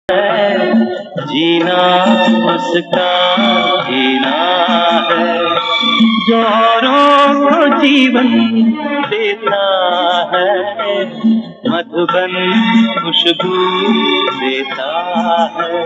है, जीना उसका जीना है, जो औरों को जीवन देता है, मधुबन खुशबू देता है।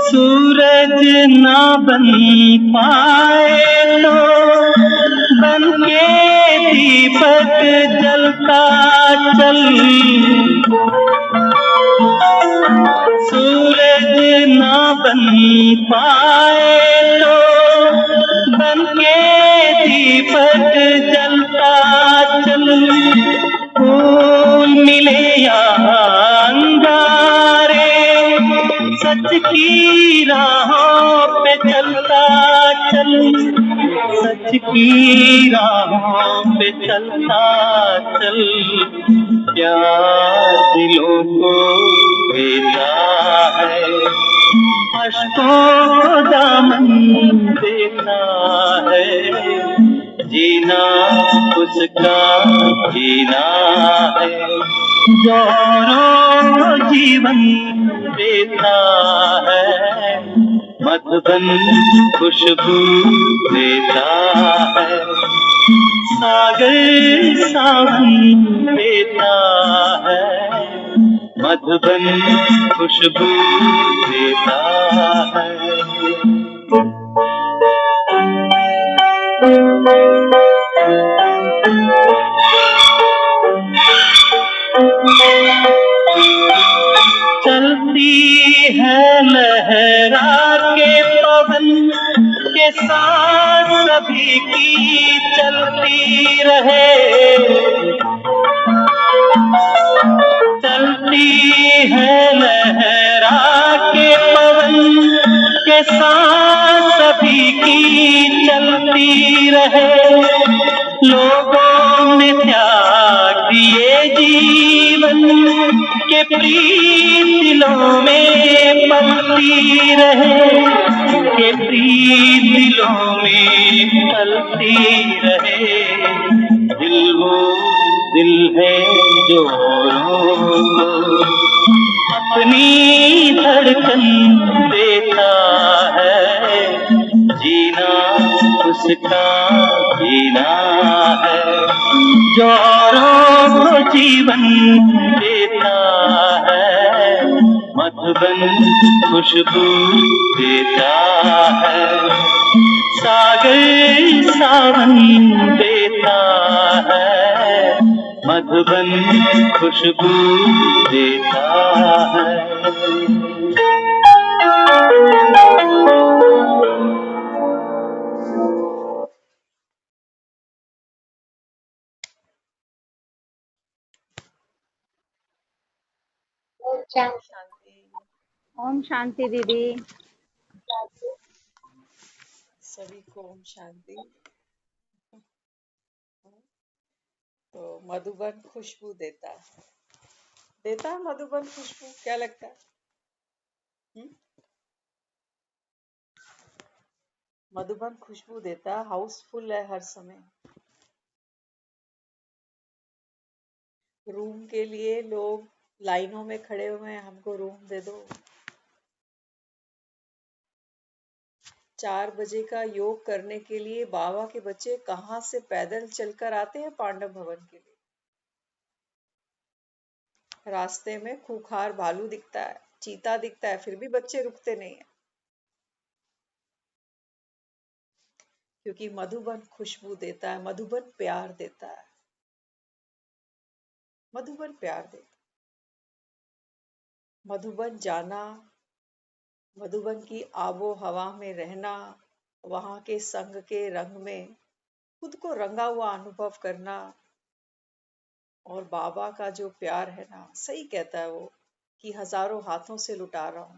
सूरज ना बन पाए तो बन के दीपक जलता चल, सूरज ना बन पाए तो बन के दीपक जलता चल, फूल मिले या अंगारे सच की राहों पे चलता चल, सच की राहों पे चलता चल, प्यार दिलों को भेजा है, अश्कों को दामन देता है, जीना उसका जीना है, जो औरों को जीवन देता है, मधुबन खुशबू देता है, सागर सावन देता है, मधुबन खुशबू देता है। चलती है लहरा के पवन के साथ सभी की चलती रहे, चलती है लहरा के पवन के साथ सभी की चलती रहे, लोगों ने त्याग दिए जीवन के प्रीत दिलों में पलती रहे, के प्रीत दिलों में पलती रहे, दिल वो दिल है जो अपनी धड़कन देता है, जीना उसका जीना है, जो औरों को जीवन देता है, मधुबन खुशबू देता है, सागर सावन देता है, मधुबन खुशबू देता है। ओम शांति दीदी। सभी को ओम शांति। तो मधुबन खुशबू देता है मधुबन खुशबू, क्या लगता है? मधुबन खुशबू देता है, हाउसफुल है हर समय। रूम के लिए लोग लाइनों में खड़े हुए हैं, हमको रूम दे दो। 4 बजे का योग करने के लिए बाबा के बच्चे कहाँ से पैदल चलकर आते हैं पांडव भवन के लिए। रास्ते में खूंखार भालू दिखता है, चीता दिखता है, फिर भी बच्चे रुकते नहीं है, क्योंकि मधुबन खुशबू देता है, मधुबन प्यार देता है, मधुबन प्यार देता है। मधुबन जाना, मधुबन की आबो हवा में रहना, वहां के संग के रंग में खुद को रंगा हुआ अनुभव करना, और बाबा का जो प्यार है ना, सही कहता है वो कि हजारों हाथों से लुटा रहा हूं।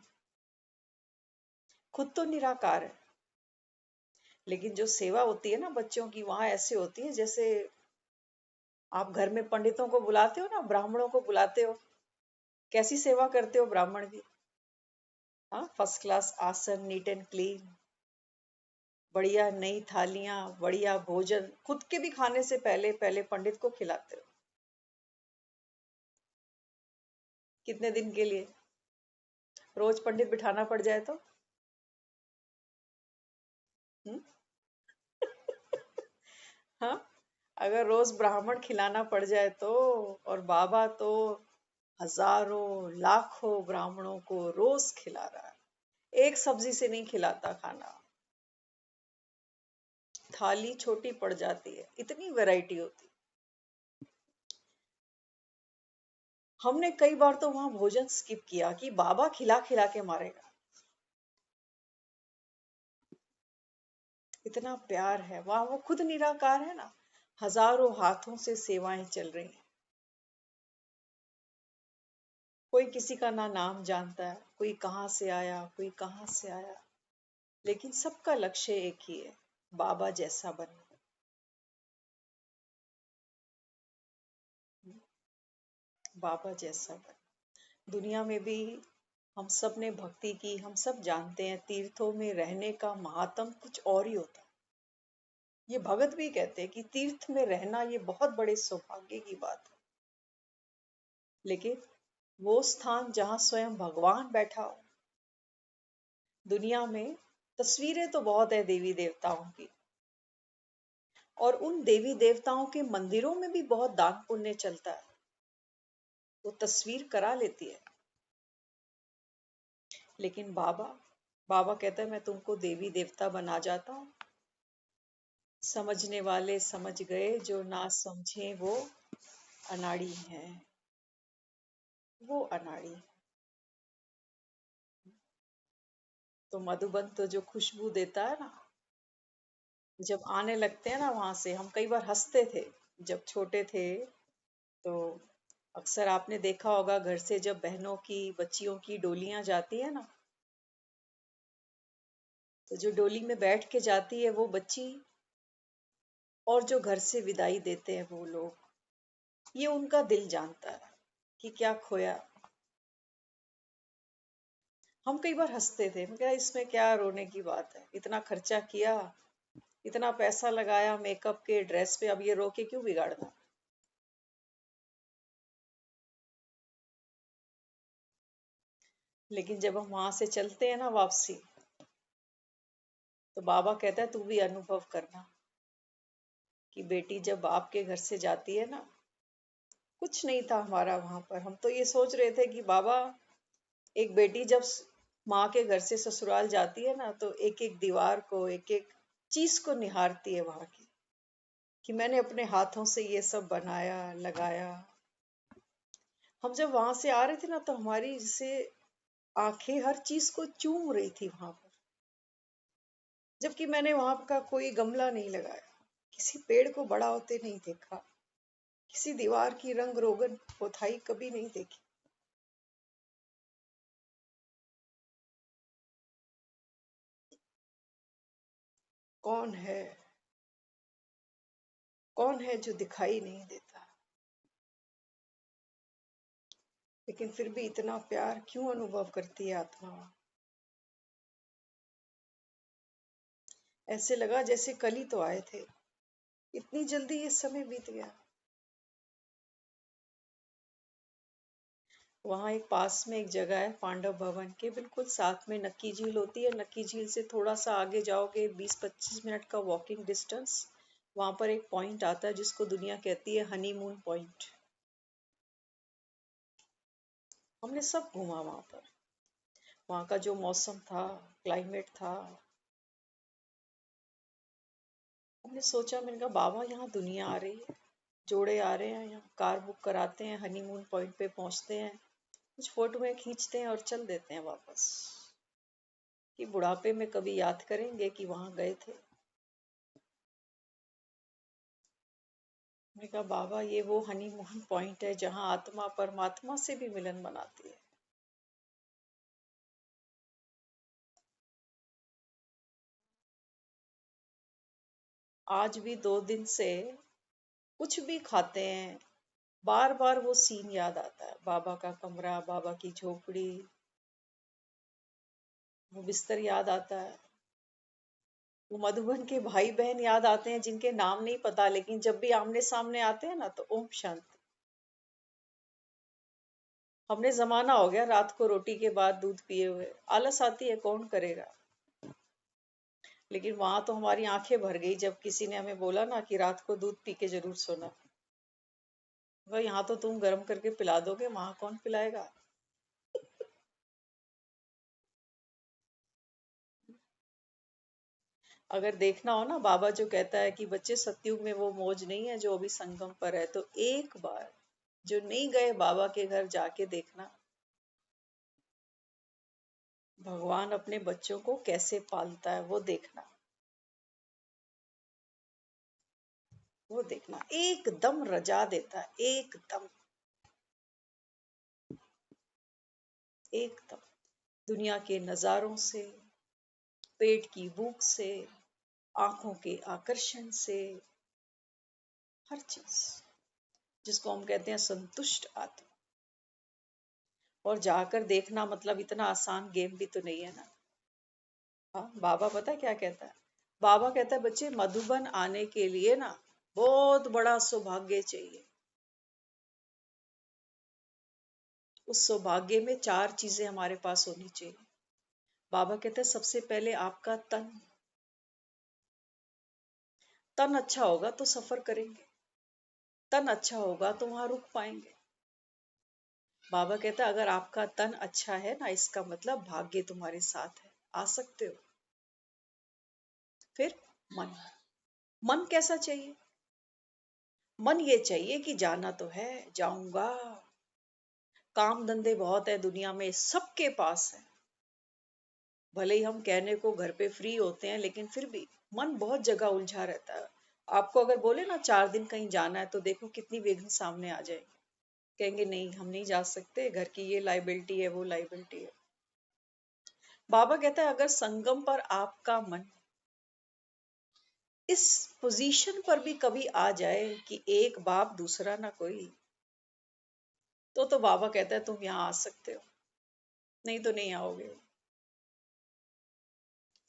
खुद तो निराकार है, लेकिन जो सेवा होती है ना बच्चों की, वहां ऐसे होती है जैसे आप घर में पंडितों को बुलाते हो ना, ब्राह्मणों को बुलाते हो, कैसी सेवा करते हो ब्राह्मण की। हाँ, फर्स्ट क्लास आसन, नीट एंड क्लीन, बढ़िया नई थालियां, बढ़िया भोजन, खुद के भी खाने से पहले पहले पंडित को खिलाते हो। कितने दिन के लिए? रोज पंडित बिठाना पड़ जाए तो? हम्म? हाँ, अगर रोज ब्राह्मण खिलाना पड़ जाए तो। और बाबा तो हजारों लाखों ब्राह्मणों को रोज खिला रहा है, एक सब्जी से नहीं खिलाता खाना। थाली छोटी पड़ जाती है, इतनी वैरायटी होती। हमने कई बार तो वहां भोजन स्किप किया कि बाबा खिला खिला के मारेगा। इतना प्यार है वहां, वो खुद निराकार है ना, हजारों हाथों से सेवाएं चल रही हैं। कोई किसी का ना नाम जानता है, कोई कहाँ से आया, कोई कहाँ से आया, लेकिन सबका लक्ष्य एक ही है, बाबा जैसा बनना। बाबा जैसा बनना। दुनिया में भी हम सब ने भक्ति की, हम सब जानते हैं तीर्थों में रहने का महात्म कुछ और ही होता है। ये भगत भी कहते हैं कि तीर्थ में रहना ये बहुत बड़े सौभाग्य की बात है। लेकिन वो स्थान जहां स्वयं भगवान बैठा हो। दुनिया में तस्वीरें तो बहुत है देवी देवताओं की, और उन देवी देवताओं के मंदिरों में भी बहुत दान पुण्य चलता है, वो तस्वीर करा लेती है। लेकिन बाबा, बाबा कहता है मैं तुमको देवी देवता बना जाता हूँ। समझने वाले समझ गए, जो ना समझे वो अनाड़ी हैं। वो अनाड़ी है। तो मधुबन तो जो खुशबू देता है ना, जब आने लगते हैं ना वहां से, हम कई बार हंसते थे जब छोटे थे। तो अक्सर आपने देखा होगा घर से जब बहनों की, बच्चियों की डोलियां जाती है ना, तो जो डोली में बैठ के जाती है वो बच्ची, और जो घर से विदाई देते हैं वो लोग, ये उनका दिल जानता है कि क्या खोया। हम कई बार हंसते थे, मैं कहा इसमें क्या रोने की बात है, इतना खर्चा किया, इतना पैसा लगाया मेकअप के, ड्रेस पे, अब ये रो के क्यों बिगाड़ना। लेकिन जब हम वहां से चलते हैं ना वापसी, तो बाबा कहता है तू भी अनुभव करना कि बेटी जब बाप के घर से जाती है ना, कुछ नहीं था हमारा वहां पर। हम तो ये सोच रहे थे कि बाबा, एक बेटी जब माँ के घर से ससुराल जाती है ना, तो एक एक दीवार को, एक एक चीज को निहारती है वहां की, कि मैंने अपने हाथों से ये सब बनाया, लगाया। हम जब वहां से आ रहे थे ना, तो हमारी जैसे आंखें हर चीज को चूम रही थी वहां पर। जबकि मैंने वहां का कोई गमला नहीं लगाया, किसी पेड़ को बड़ा होते नहीं देखा, किसी दीवार की रंग रोगन पोताई कभी नहीं देखी। कौन है, कौन है जो दिखाई नहीं देता, लेकिन फिर भी इतना प्यार क्यों अनुभव करती है आत्मा। ऐसे लगा जैसे कल ही तो आए थे, इतनी जल्दी ये समय बीत गया। वहां एक पास में एक जगह है, पांडव भवन के बिल्कुल साथ में नक्की झील होती है। नक्की झील से थोड़ा सा आगे जाओगे, 20-25 मिनट का वॉकिंग डिस्टेंस, वहां पर एक पॉइंट आता है जिसको दुनिया कहती है हनीमून पॉइंट। हमने सब घूमा वहां पर। वहां का जो मौसम था, क्लाइमेट था, हमने सोचा, मैंने कहा बाबा यहाँ दुनिया आ रही है, जोड़े आ रहे हैं, यहाँ कार बुक कराते हैं, हनीमून पॉइंट पे पहुंचते हैं, कुछ फोटो खींचते हैं और चल देते हैं वापस, कि बुढ़ापे में कभी याद करेंगे कि वहां गए थे। मैंने कहा बाबा ये वो हनीमून पॉइंट है जहां आत्मा परमात्मा से भी मिलन बनाती है। आज भी 2 दिन से कुछ भी खाते हैं, बार बार वो सीन याद आता है, बाबा का कमरा, बाबा की झोपड़ी, वो बिस्तर याद आता है, वो मधुबन के भाई बहन याद आते हैं जिनके नाम नहीं पता, लेकिन जब भी आमने सामने आते हैं ना तो ओम शांति। हमने जमाना हो गया रात को रोटी के बाद दूध पिए हुए, आलस आती है, कौन करेगा। लेकिन वहां तो हमारी आंखें भर गई जब किसी ने हमें बोला ना कि रात को दूध पी के जरूर सोना। वह यहाँ तो तुम गर्म करके पिला दोगे, वहां कौन पिलाएगा। अगर देखना हो ना, बाबा जो कहता है कि बच्चे सतयुग में वो मौज नहीं है जो अभी संगम पर है, तो एक बार जो नहीं गए बाबा के घर जाके देखना, भगवान अपने बच्चों को कैसे पालता है, वो देखना। वो देखना एकदम रजा देता है, एकदम एकदम। दुनिया के नजारों से, पेट की भूख से, आंखों के आकर्षण से, हर चीज, जिसको हम कहते हैं संतुष्ट आत्मा। और जाकर देखना मतलब इतना आसान गेम भी तो नहीं है ना। हाँ, बाबा पता है क्या कहता है? बाबा कहता है बच्चे, मधुबन आने के लिए ना बहुत बड़ा सौभाग्य चाहिए। उस सौभाग्य में 4 चीजें हमारे पास होनी चाहिए। बाबा कहता है सबसे पहले आपका तन। तन अच्छा होगा तो सफर करेंगे, तन अच्छा होगा तो वहां रुक पाएंगे। बाबा कहता है अगर आपका तन अच्छा है ना, इसका मतलब भाग्य तुम्हारे साथ है, आ सकते हो। फिर मन। मन कैसा चाहिए? मन ये चाहिए कि जाना तो है, जाऊंगा। काम धंधे बहुत है दुनिया में, सबके पास है। भले ही हम कहने को घर पे फ्री होते हैं, लेकिन फिर भी मन बहुत जगह उलझा रहता है। आपको अगर बोले ना 4 दिन कहीं जाना है, तो देखो कितनी विघ्न सामने आ जाएंगे। कहेंगे नहीं, हम नहीं जा सकते, घर की ये लाइबिलिटी है, वो लाइबिलिटी है। बाबा कहता है अगर संगम पर आपका मन इस पोजीशन पर भी कभी आ जाए कि एक बाप दूसरा ना कोई, तो बाबा कहता है तुम यहाँ आ सकते हो, नहीं तो नहीं आओगे।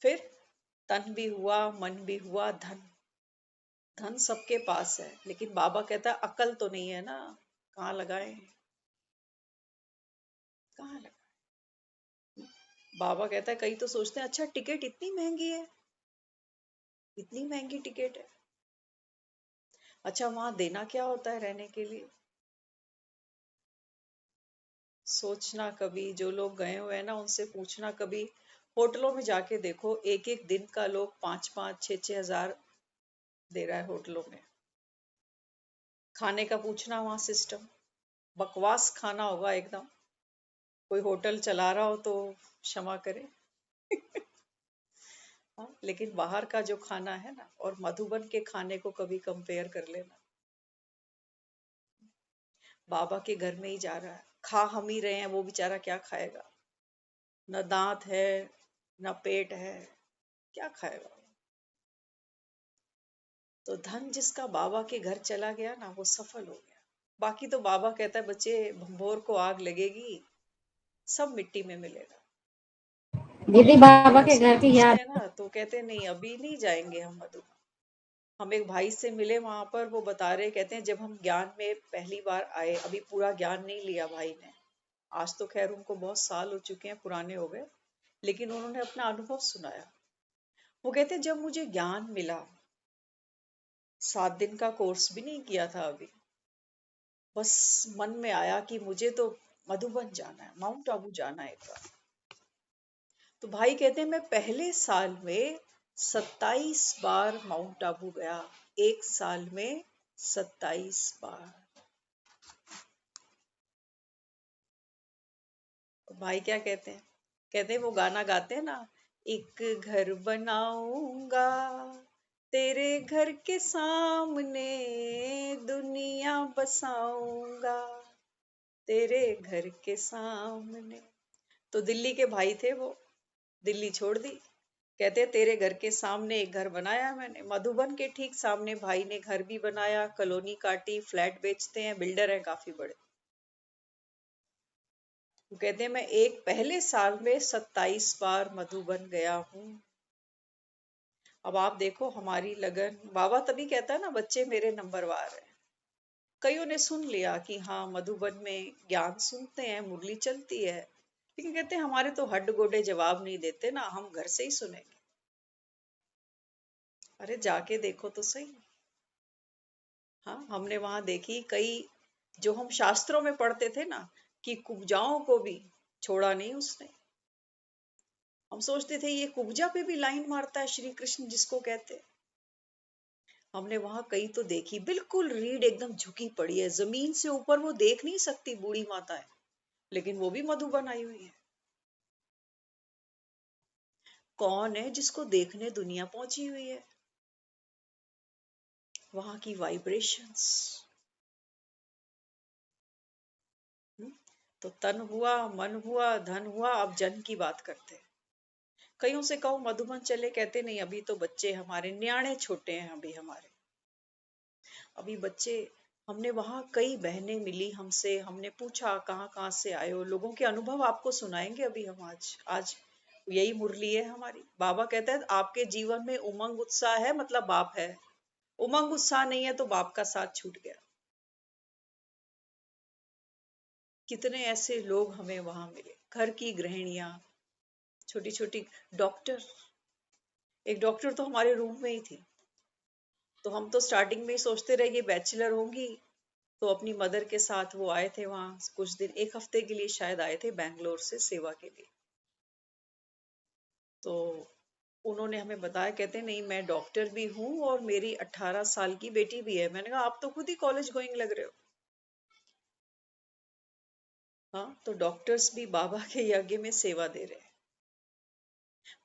फिर तन भी हुआ, मन भी हुआ, धन। धन सबके पास है, लेकिन बाबा कहता है अकल तो नहीं है ना, कहाँ लगाए, कहाँ लगाए। बाबा कहता है कई तो सोचते हैं अच्छा टिकट इतनी महंगी है, इतनी महंगी टिकट है, अच्छा वहां देना क्या होता है रहने के लिए। सोचना कभी, जो लोग गए हुए हैं ना उनसे पूछना कभी। होटलों में जाके देखो, एक एक दिन का लोग 5-5, 6-6 हजार दे रहा है होटलों में। खाने का पूछना वहां सिस्टम, बकवास खाना होगा एकदम। कोई होटल चला रहा हो तो क्षमा करे। हाँ, लेकिन बाहर का जो खाना है ना, और मधुबन के खाने को कभी कंपेयर कर लेना। बाबा के घर में ही जा रहा है, खा हम ही रहे हैं, वो बेचारा क्या खाएगा। न दांत है, न पेट है, क्या खाएगा। तो धन जिसका बाबा के घर चला गया ना, वो सफल हो गया। बाकी तो बाबा कहता है बच्चे, भंभोर को आग लगेगी, सब मिट्टी में मिलेगा। दीदी बाबा के उससे घर की पूछते याद। हैं ना तो कहते हैं नहीं, अभी नहीं जाएंगे हम मधुबन। हम एक भाई से मिले वहां पर, वो बता रहे, कहते हैं जब हम ज्ञान में पहली बार आए, अभी पूरा ज्ञान नहीं लिया भाई ने। आज तो खैर उनको बहुत साल हो चुके हैं, पुराने हो गए, लेकिन उन्होंने अपना अनुभव सुनाया। वो कहते हैं जब मुझे ज्ञान मिला, 7 दिन का कोर्स भी नहीं किया था अभी, बस मन में आया कि मुझे तो मधुबन जाना है, माउंट आबू जाना है एक बार। तो भाई कहते हैं मैं पहले साल में 27 बार माउंट आबू गया, एक साल में 27 बार। तो भाई क्या कहते हैं? कहते हैं वो गाना गाते हैं ना, एक घर बनाऊंगा तेरे घर के सामने, दुनिया बसाऊंगा तेरे घर के सामने। तो दिल्ली के भाई थे वो, दिल्ली छोड़ दी, कहते हैं तेरे घर के सामने एक घर बनाया मैंने, मधुबन के ठीक सामने भाई ने घर भी बनाया, कॉलोनी काटी, फ्लैट बेचते हैं, बिल्डर हैं काफी बड़े। वो कहते हैं मैं एक पहले साल में 27 बार मधुबन गया हूँ। अब आप देखो हमारी लगन। बाबा तभी कहता है ना, बच्चे मेरे नंबरवार हैं। कईयों ने सुन लिया कि हाँ मधुबन में ज्ञान सुनते हैं, मुरली चलती है, लेकिन कहते हैं हमारे तो हड्ड गोडे जवाब नहीं देते ना, हम घर से ही सुनेंगे। अरे जाके देखो तो सही। हाँ, हमने वहां देखी कई, जो हम शास्त्रों में पढ़ते थे ना कि कुब्जाओं को भी छोड़ा नहीं उसने। हम सोचते थे ये कुब्जा पे भी लाइन मारता है श्री कृष्ण जिसको कहते हैं। हमने वहां कई तो देखी, बिल्कुल रीढ़ एकदम झुकी पड़ी है, जमीन से ऊपर वो देख नहीं सकती बूढ़ी माता है, लेकिन वो भी मधुबन आई हुई है। कौन है जिसको देखने दुनिया पहुंची हुई है? वहां की वाइब्रेशंस। तो तन हुआ, मन हुआ, धन हुआ, अब जन की बात करते हैं। कईयों से कहो मधुबन चले, कहते नहीं अभी तो बच्चे हमारे न्याणे छोटे हैं, अभी हमारे अभी बच्चे। हमने वहां कई बहनें मिली हमसे, हमने पूछा कहाँ कहाँ से आए हो, लोगों के अनुभव आपको सुनाएंगे अभी हम। आज आज यही मुरली है हमारी। बाबा कहता है आपके जीवन में उमंग उत्साह है मतलब बाप है, उमंग उत्साह नहीं है तो बाप का साथ छूट गया। कितने ऐसे लोग हमें वहां मिले, घर की गृहिणियां, छोटी छोटी डॉक्टर। एक डॉक्टर तो हमारे रूम में ही थी। तो हम तो स्टार्टिंग में ही सोचते रहे ये बैचलर होंगी, तो अपनी मदर के साथ वो आए थे वहां कुछ दिन, एक हफ्ते के लिए शायद आए थे बैंगलोर से सेवा के लिए। तो उन्होंने हमें बताया, कहते नहीं मैं डॉक्टर भी हूँ और मेरी 18 साल की बेटी भी है। मैंने कहा आप तो खुद ही कॉलेज गोइंग लग रहे हो। हाँ, तो डॉक्टर्स भी बाबा के यज्ञ में सेवा दे रहे हैं।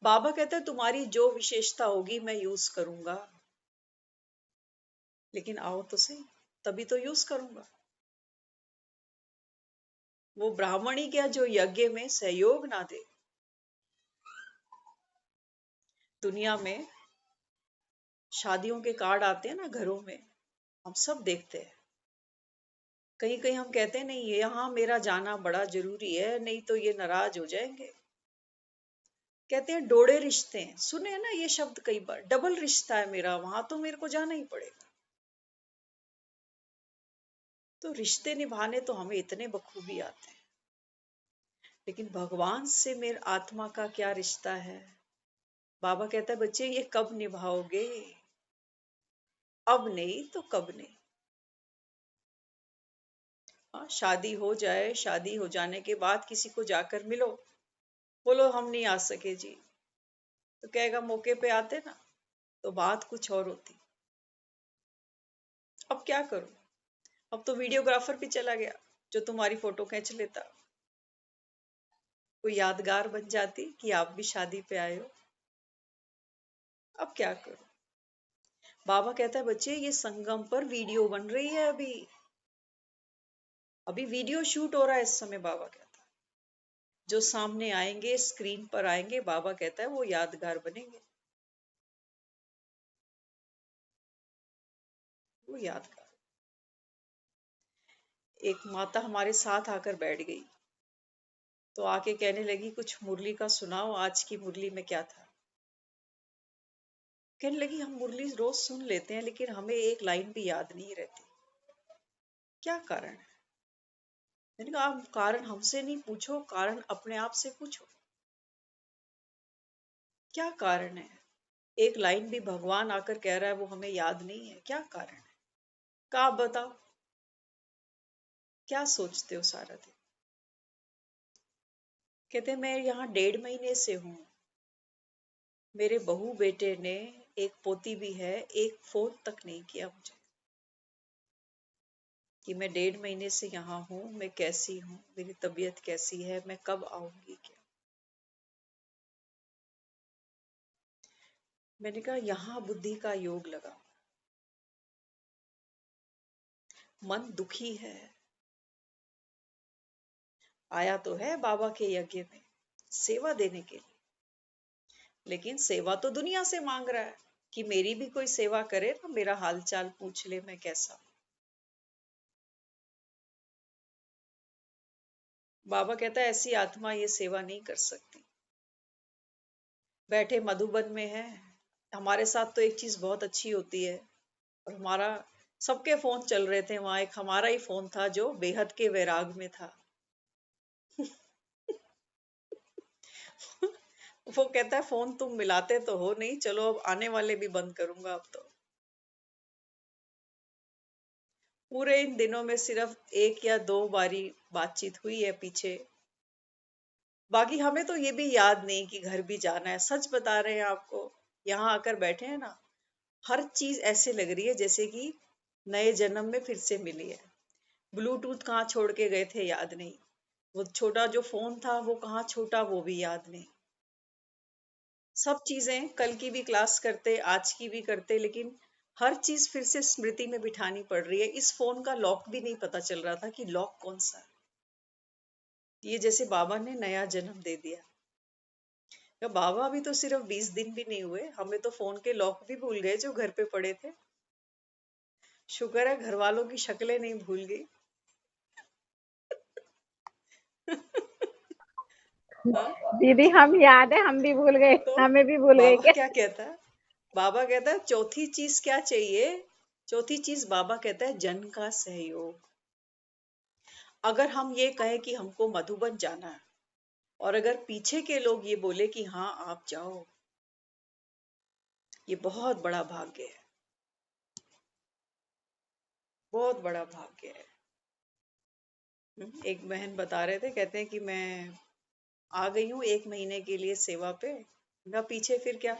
बाबा कहता है तुम्हारी जो विशेषता होगी मैं यूज करूंगा, लेकिन आओ तो सही, तभी तो यूज करूंगा। वो ब्राह्मणी क्या जो यज्ञ में सहयोग ना दे। दुनिया में शादियों के कार्ड आते हैं ना घरों में, हम सब देखते हैं। कहीं कहीं हम कहते हैं नहीं यहाँ मेरा जाना बड़ा जरूरी है, नहीं तो ये नाराज हो जाएंगे। कहते हैं डोड़े रिश्ते हैं, सुने हैं ना ये शब्द कई बार, डबल रिश्ता है मेरा, वहां तो मेरे को जाना ही पड़ेगा। तो रिश्ते निभाने तो हमें इतने बखूबी आते हैं, लेकिन भगवान से मेरे आत्मा का क्या रिश्ता है? बाबा कहता है बच्चे ये कब निभाओगे? अब नहीं तो कब नहीं। हाँ, शादी हो जाए, शादी हो जाने के बाद किसी को जाकर मिलो, बोलो हम नहीं आ सके जी, तो कहेगा मौके पे आते ना तो बात कुछ और होती। अब क्या करूं? अब तो वीडियोग्राफर भी चला गया जो तुम्हारी फोटो खींच लेता, कोई यादगार बन जाती कि आप भी शादी पे आए हो। अब क्या करूं? बाबा कहता है बच्चे ये संगम पर वीडियो बन रही है, अभी अभी वीडियो शूट हो रहा है इस समय। बाबा कहता है जो सामने आएंगे, स्क्रीन पर आएंगे, बाबा कहता है वो यादगार बनेंगे, वो यादगार। एक माता हमारे साथ आकर बैठ गई, तो आके कहने लगी कुछ मुरली का सुनाओ, आज की मुरली में क्या था। कहने लगी हम मुरली रोज सुन लेते हैं लेकिन हमें एक लाइन भी याद नहीं रहती, क्या कारण है? मैंने कहा आप कारण हमसे नहीं पूछो, कारण अपने आप से पूछो, क्या कारण है? एक लाइन भी भगवान आकर कह रहा है वो हमें याद नहीं है, क्या कारण है? का आप बताओ, क्या सोचते हो सारा दिन? कहते मैं यहाँ 1.5 महीने से हूँ, मेरे बहू बेटे ने, एक पोती भी है, एक फोन तक नहीं किया मुझे कि मैं 1.5 महीने से यहाँ हूँ, मैं कैसी हूँ, मेरी तबीयत कैसी है, मैं कब आऊंगी क्या। मैंने कहा यहाँ बुद्धि का योग लगा, मन दुखी है, आया तो है बाबा के यज्ञ में सेवा देने के लिए, लेकिन सेवा तो दुनिया से मांग रहा है कि मेरी भी कोई सेवा करे ना, मेरा हालचाल पूछ ले मैं कैसा हूं। बाबा कहता है ऐसी आत्मा ये सेवा नहीं कर सकती। बैठे मधुबन में है, हमारे साथ तो एक चीज बहुत अच्छी होती है, और हमारा सबके फोन चल रहे थे वहां, एक हमारा ही फोन था जो बेहद के वैराग में था। वो कहता है फोन तुम मिलाते तो हो नहीं, चलो अब आने वाले भी बंद करूंगा अब तो। पूरे इन दिनों में सिर्फ एक या दो बारी बातचीत हुई है पीछे, बाकी हमें तो ये भी याद नहीं कि घर भी जाना है। सच बता रहे हैं आपको, यहाँ आकर बैठे हैं ना, हर चीज ऐसे लग रही है जैसे कि नए जन्म में फिर से मिली है। ब्लूटूथ कहाँ छोड़ के गए थे याद नहीं, वो छोटा जो फोन था वो कहाँ छूटा वो भी याद नहीं। सब चीजें कल की भी क्लास करते, आज की भी करते, लेकिन हर चीज फिर से स्मृति में बिठानी पड़ रही है। इस फोन का लॉक भी नहीं पता चल रहा था कि लॉक कौन सा है। ये जैसे बाबा ने नया जन्म दे दिया। या बाबा भी तो सिर्फ 20 दिन भी नहीं हुए, हमें तो फोन के लॉक भी भूल गए जो घर पे पड़े थे। शुक्र है घर वालों की शक्लें नहीं भूल गई। हाँ, दीदी हम याद है, हम भी भूल गए, तो हमें भी भूल गए बाबा क्या? क्या कहता है? बाबा कहता है चौथी चीज क्या चाहिए? चौथी चीज बाबा कहता है जन का सहयोग। अगर हम ये कहें कि हमको मधुबन जाना है, और अगर पीछे के लोग ये बोले कि हाँ आप जाओ, ये बहुत बड़ा भाग्य है, बहुत बड़ा भाग्य है। एक बहन बता रहे थे, कहते हैं कि मैं आ गई हूँ 1 महीने के लिए सेवा पे। मैं पीछे फिर क्या?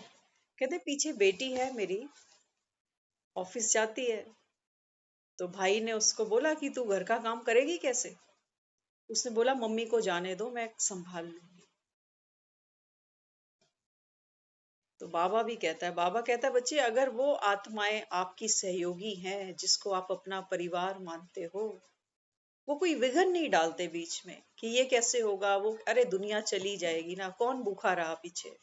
कहते पीछे बेटी है मेरी, ऑफिस जाती है। तो भाई ने उसको बोला कि तू घर का काम करेगी कैसे? उसने बोला मम्मी को जाने दो, मैं संभाल लूंगी। तो बाबा भी कहता है, बाबा कहता है बच्चे अगर वो आत्माएं आपकी सहयोगी हैं, जिसको आप अपना परिवार मानते हो, वो कोई विघन नहीं डालते बीच में कि ये कैसे होगा, वो अरे दुनिया चली जाएगी ना, कौन भूखा रहा पीछे।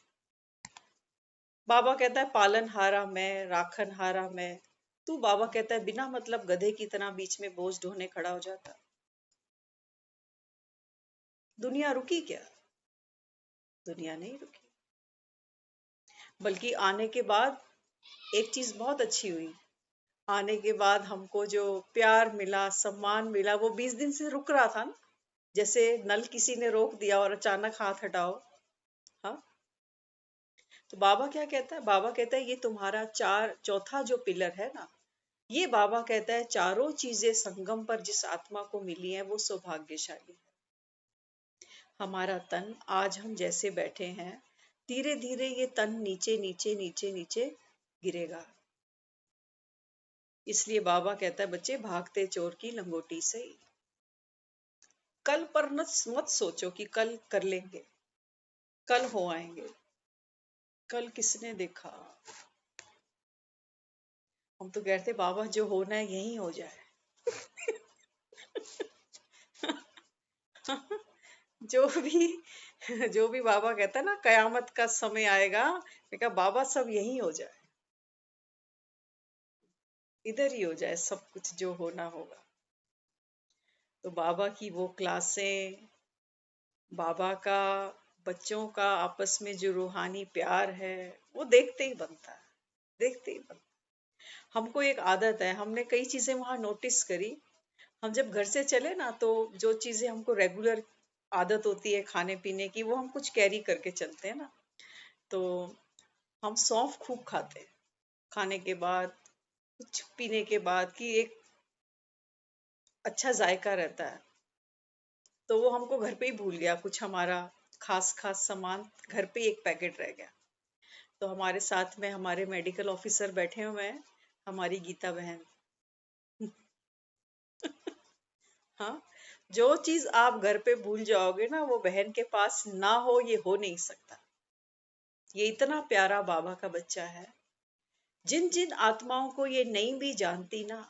बाबा कहता है पालन हारा मैं, राखन हारा मैं। तू बाबा कहता है बिना मतलब गधे की तरह बीच में बोझ ढोने खड़ा हो जाता। दुनिया रुकी क्या? दुनिया नहीं रुकी, बल्कि आने के बाद एक चीज बहुत अच्छी हुई। आने के बाद हमको जो प्यार मिला, सम्मान मिला, वो 20 दिन से रुक रहा था ना, जैसे नल किसी ने रोक दिया और अचानक हाथ हटाओ। हाँ, तो बाबा क्या कहता है? बाबा कहता है ये तुम्हारा चौथा जो पिलर है ना, ये बाबा कहता है चारों चीजें संगम पर जिस आत्मा को मिली है वो सौभाग्यशाली है। हमारा तन आज हम जैसे बैठे हैं, धीरे धीरे ये तन नीचे नीचे नीचे नीचे गिरेगा। इसलिए बाबा कहता है बच्चे भागते चोर की लंगोटी से ही। कल पर मत सोचो कि कल कर लेंगे, कल हो आएंगे। कल किसने देखा? हम तो कहते बाबा जो होना है यही हो जाए। जो भी जो भी बाबा कहता है ना कयामत का समय आएगा, मैं कहा बाबा सब यही हो जाए, इधर ही हो जाए सब कुछ जो होना होगा। तो बाबा की वो क्लासें, बाबा का बच्चों का आपस में जो रूहानी प्यार है, वो देखते ही बनता है, देखते ही बनता है। हमको एक आदत है, हमने कई चीजें वहां नोटिस करी। हम जब घर से चले ना, तो जो चीजें हमको रेगुलर आदत होती है खाने पीने की, वो हम कुछ कैरी करके चलते हैं ना। तो हम सौंफ खूब खाते हैं खाने के बाद, कुछ पीने के बाद, कि एक अच्छा जायका रहता है। तो वो हमको घर पे ही भूल गया, कुछ हमारा खास खास सामान घर पे ही एक पैकेट रह गया। तो हमारे साथ में हमारे मेडिकल ऑफिसर बैठे हुए हैं, हमारी गीता बहन। हाँ, जो चीज आप घर पे भूल जाओगे ना, वो बहन के पास ना हो, ये हो नहीं सकता। ये इतना प्यारा बाबा का बच्चा है। जिन जिन आत्माओं को ये नहीं भी जानती ना,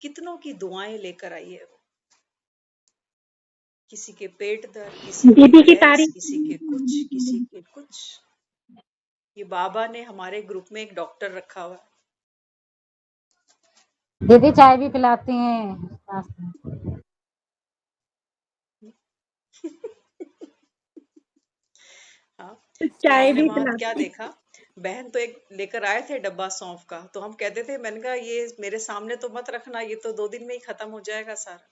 कितनों की दुआएं लेकर आई है वो। किसी के पेट दर्द, किसी के दीदी की गैस, तारीफ। किसी के कुछ, किसी के कुछ। ये बाबा ने हमारे ग्रुप में एक डॉक्टर रखा हुआ है। दीदी चाय भी पिलाती हैं नाश्ते में। हाँ, तो चाय हमने भी वहां क्या पिलाती देखा, बहन तो एक लेकर आए थे डब्बा सौंफ का, तो हम कहते थे, मैंने कहा ये मेरे सामने तो मत रखना, ये तो 2 दिन में ही खत्म हो जाएगा सारा।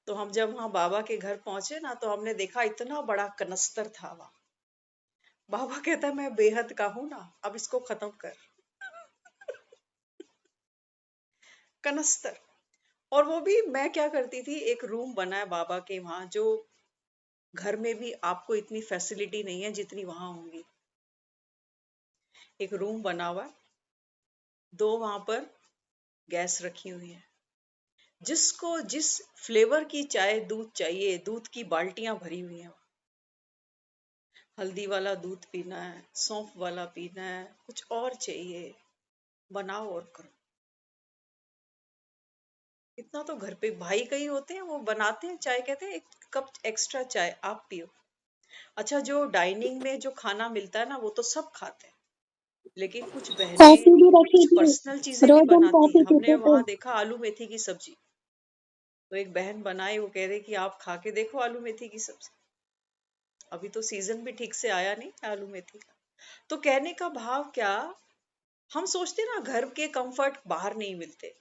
तो हम जब वहां बाबा के घर पहुंचे ना, तो हमने देखा इतना बड़ा कनस्तर था वहां। बाबा कहता मैं बेहद का हूं ना, अब इसको खत्म कर। कनस्तर। और वो भी मैं क्या करती थी, एक रूम बना है बाबा के वहां, जो घर में भी आपको इतनी फैसिलिटी नहीं है जितनी वहां होंगी। एक रूम बना हुआ है, 2 वहां पर गैस रखी हुई है, जिसको जिस फ्लेवर की चाय दूध चाहिए, दूध की बाल्टियां भरी हुई हैं। हल्दी वाला दूध पीना है, सौंफ वाला पीना है, कुछ और चाहिए, बनाओ और करो। इतना तो घर पे भाई कहीं होते हैं, वो बनाते हैं चाय, कहते हैं एक कप एक्स्ट्रा चाय आप पियो। अच्छा, जो डाइनिंग में जो खाना मिलता है ना, वो तो सब खाते हैं, लेकिन कुछ बहनें कॉफी भी रखी कुछ थी। पर्सनल चीजें भी रोज हम बनाती कॉफी हैं। हमने पीते थे। वहां देखा आलू मेथी की सब्जी, तो एक बहन बनाई, वो कह रही कि आप खा के देखो आलू मेथी की सब्जी। अभी तो सीजन भी ठीक से आया नहीं आलू मेथी का। तो कहने का भाव क्या, हम सोचते ना घर के कंफर्ट बाहर नहीं मिलते,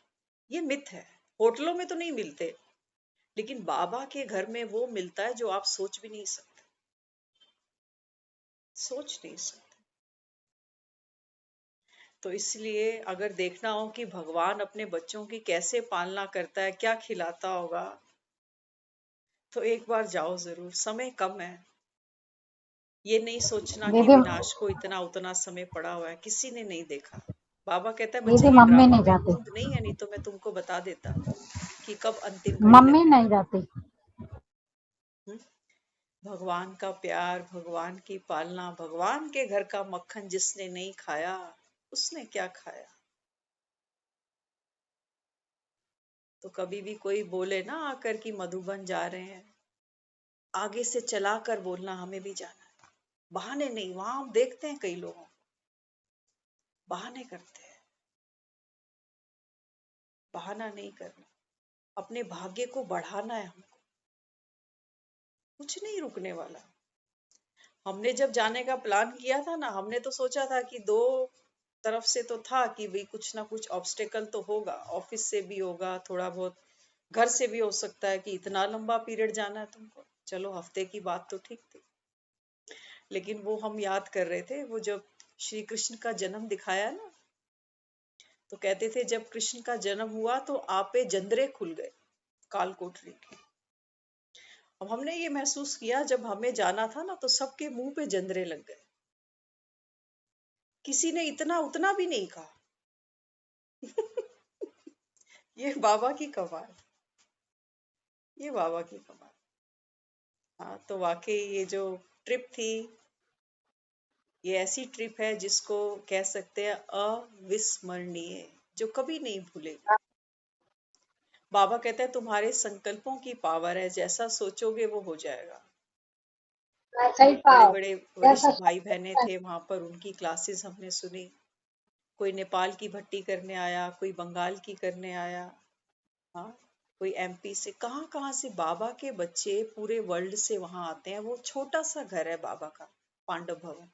ये मिथ है। होटलों में तो नहीं मिलते, लेकिन बाबा के घर में वो मिलता है जो आप सोच भी नहीं सकते, सोच नहीं सकते। तो इसलिए अगर देखना हो कि भगवान अपने बच्चों की कैसे पालना करता है, क्या खिलाता होगा, तो एक बार जाओ जरूर, समय कम है। ये नहीं सोचना कि दीदी विनाश को इतना उतना समय पड़ा हुआ है, किसी ने नहीं देखा। बाबा कहता है बच्चे दीदी ये मम्मी ड्रामा नहीं में जाती। कूद नहीं है, नहीं तो मैं तुमको बता देता कि कब अंतिम घड़ी मम्मी लगने नहीं वाली जाती। है। भगवान का प्यार, भगवान की पालना, भगवान के घर का मक्खन जिसने नहीं खाया, उसने क्या खाया। तो कभी भी कोई बोले ना आकर कि मधुबन जा रहे हैं, आगे से चला कर बोलना हमें भी जाना है। बहाने नहीं, वहां हम देखते हैं कई लोगों को बहाने करते हैं। बहाना नहीं करना, अपने भाग्य को बढ़ाना है हमको, कुछ नहीं रुकने वाला। हमने जब जाने का प्लान किया था ना, हमने तो सोचा था कि 2 तरफ से तो था कि भाई कुछ ना कुछ ऑब्स्टेकल तो होगा, ऑफिस से भी होगा, थोड़ा बहुत घर से भी हो सकता है कि इतना लंबा पीरियड जाना है तुमको। चलो हफ्ते की बात तो ठीक थी, लेकिन वो हम याद कर रहे थे, वो जब श्री कृष्ण का जन्म दिखाया ना, तो कहते थे जब कृष्ण का जन्म हुआ तो आपे जंदरे खुल गए काल कोठरी के। अब हमने ये महसूस किया जब हमें जाना था ना, तो सबके मुंह पे जंदरे लग गए, किसी ने इतना उतना भी नहीं कहा। ये बाबा की कमाल, ये बाबा की कमाल। हाँ, तो वाकई ये जो ट्रिप थी, ये ऐसी ट्रिप है जिसको कह सकते हैं अविस्मरणीय, जो कभी नहीं भूलेगी। बाबा कहते हैं तुम्हारे संकल्पों की पावर है, जैसा सोचोगे वो हो जाएगा। सही बड़े पाओ बड़े जैसा वरिष्ठ भाई बहने थे वहां पर, उनकी क्लासेस हमने सुनी। कोई नेपाल की भट्टी करने आया, कोई बंगाल की करने आया, हाँ, कोई एमपी से, कहाँ कहाँ से बाबा के बच्चे पूरे वर्ल्ड से वहां आते हैं। वो छोटा सा घर है बाबा का, पांडव भवन,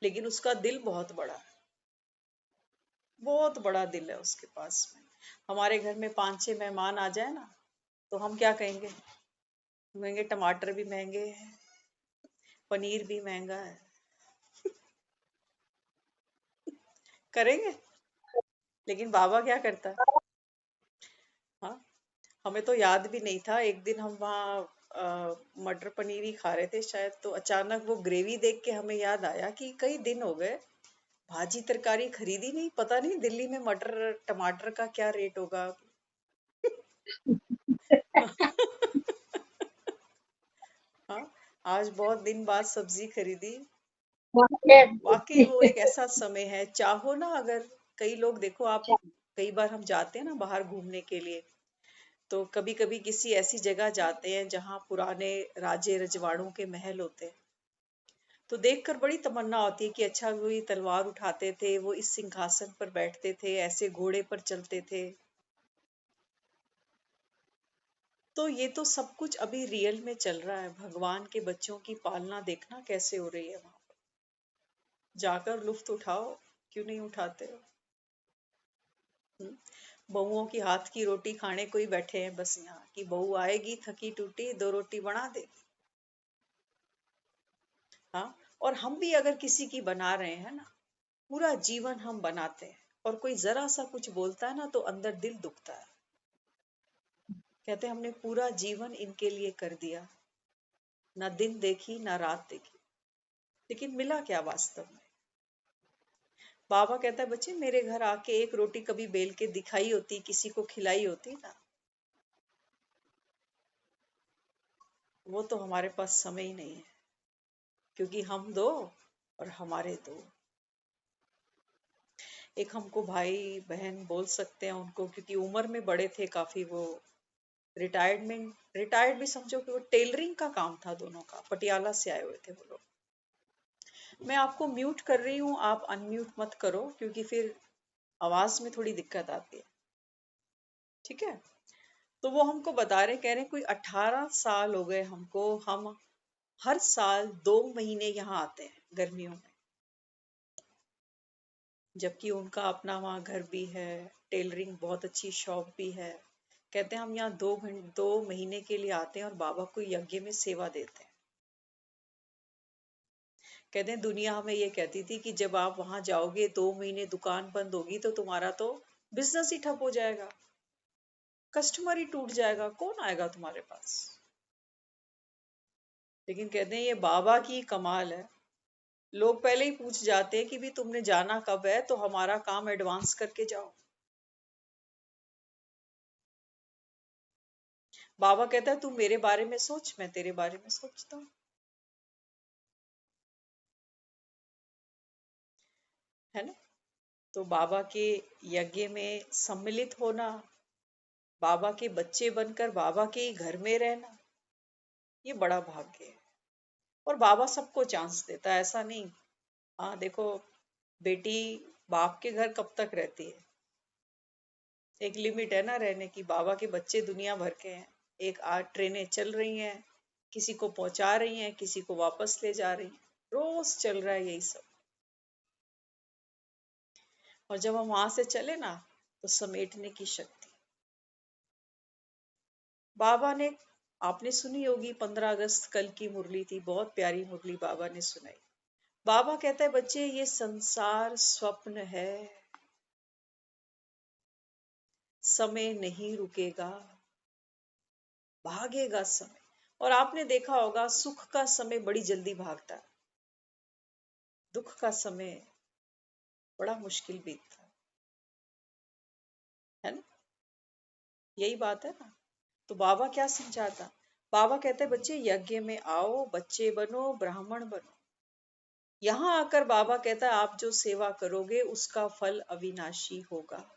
लेकिन उसका दिल बहुत बड़ा है, बहुत बड़ा दिल है उसके पास में। हमारे घर में 5-6 मेहमान आ जाए ना, तो हम क्या कहेंगे, हम कहेंगे टमाटर भी महंगे हैं, पनीर भी महंगा है, करेंगे। लेकिन बाबा क्या करता है, हाँ, हमें तो याद भी नहीं था। एक दिन हम वहाँ मटर पनीर ही खा रहे थे शायद, तो अचानक वो ग्रेवी देख के हमें याद आया कि कई दिन हो गए भाजी तरकारी खरीदी नहीं, पता नहीं दिल्ली में मटर टमाटर का क्या रेट होगा। हाँ, आज बहुत दिन बाद सब्जी खरीदी। वाकई वो एक ऐसा समय है, चाहो ना अगर, कई लोग देखो आप, कई बार हम जाते हैं ना बाहर घूमने के लिए, तो कभी कभी किसी ऐसी जगह जाते हैं जहाँ पुराने राजे रजवाड़ों के महल होते हैं, तो देखकर बड़ी तमन्ना होती है कि अच्छा वो ये तलवार उठाते थे, वो इस सिंहासन पर बैठते थे, ऐसे घोड़े पर चलते थे। तो ये तो सब कुछ अभी रियल में चल रहा है। भगवान के बच्चों की पालना देखना कैसे हो रही है वहां पर। जाकर लुत्फ उठाओ, क्यों नहीं उठाते हो? हम्म? बहुओं की हाथ की रोटी खाने कोई बैठे हैं बस यहाँ कि बहू आएगी थकी टूटी, दो रोटी बना देगी। हाँ, और हम भी अगर किसी की बना रहे हैं ना, पूरा जीवन हम बनाते हैं, और कोई जरा सा कुछ बोलता है ना तो अंदर दिल दुखता है। कहते हैं हमने पूरा जीवन इनके लिए कर दिया, ना दिन देखी ना रात देखी, लेकिन मिला क्या वास्तव में? बाबा कहता है बच्चे मेरे घर आके एक रोटी कभी बेल के दिखाई होती, किसी को खिलाई होती ना, वो तो हमारे पास समय ही नहीं है, क्योंकि हम दो और हमारे दो। एक हमको भाई बहन बोल सकते हैं उनको, क्योंकि उम्र में बड़े थे काफी। वो रिटायर्ड भी समझो कि वो टेलरिंग का काम था दोनों का, पटियाला से आए हुए थे वो लोग। मैं आपको म्यूट कर रही हूँ, आप अनम्यूट मत करो, क्योंकि फिर आवाज में थोड़ी दिक्कत आती है। ठीक है? तो वो हमको बता रहे, कह रहे कोई 18 साल हो गए हमको, हम हर साल 2 महीने यहाँ आते हैं गर्मियों में, जबकि उनका अपना वहाँ घर भी है, टेलरिंग बहुत अच्छी शॉप भी है। कहते हैं हम यहाँ 2 महीने के लिए आते हैं और बाबा को यज्ञ में सेवा देते हैं। कहते हैं दुनिया हमें ये कहती थी कि जब आप वहां जाओगे 2 महीने दुकान बंद होगी तो तुम्हारा तो बिजनेस ही ठप हो जाएगा, कस्टमर ही टूट जाएगा, कौन आएगा तुम्हारे पास। लेकिन कहते हैं ये बाबा की कमाल है, लोग पहले ही पूछ जाते हैं कि भी तुमने जाना कब है, तो हमारा काम एडवांस करके जाओ। बाबा कहता है तू मेरे बारे में सोच, मैं तेरे बारे में सोचता हूँ। है ना? तो बाबा के यज्ञ में सम्मिलित होना, बाबा के बच्चे बनकर बाबा के ही घर में रहना, ये बड़ा भाग्य है। और बाबा सबको चांस देता है, ऐसा नहीं। हाँ देखो, बेटी बाप के घर कब तक रहती है? एक लिमिट है ना रहने की। बाबा के बच्चे दुनिया भर के हैं, एक आठ ट्रेनें चल रही हैं, किसी को पहुंचा रही हैं, किसी को वापस ले जा रही हैं, रोज चल रहा है यही सब। और जब हम वहां से चले ना, तो समेटने की शक्ति बाबा ने, आपने सुनी होगी 15 अगस्त कल की मुरली थी, बहुत प्यारी मुरली बाबा ने सुनाई। बाबा कहता है बच्चे ये संसार स्वप्न है, समय नहीं रुकेगा, भागेगा समय। और आपने देखा होगा सुख का समय बड़ी जल्दी भागता है, दुख का समय बड़ा मुश्किल बीतता है ना? यही बात है ना? तो बाबा क्या समझाता? बाबा कहते हैं बच्चे यज्ञ में आओ, बच्चे बनो, ब्राह्मण बनो। यहाँ आकर बाबा कहता है आप जो सेवा करोगे उसका फल अविनाशी होगा।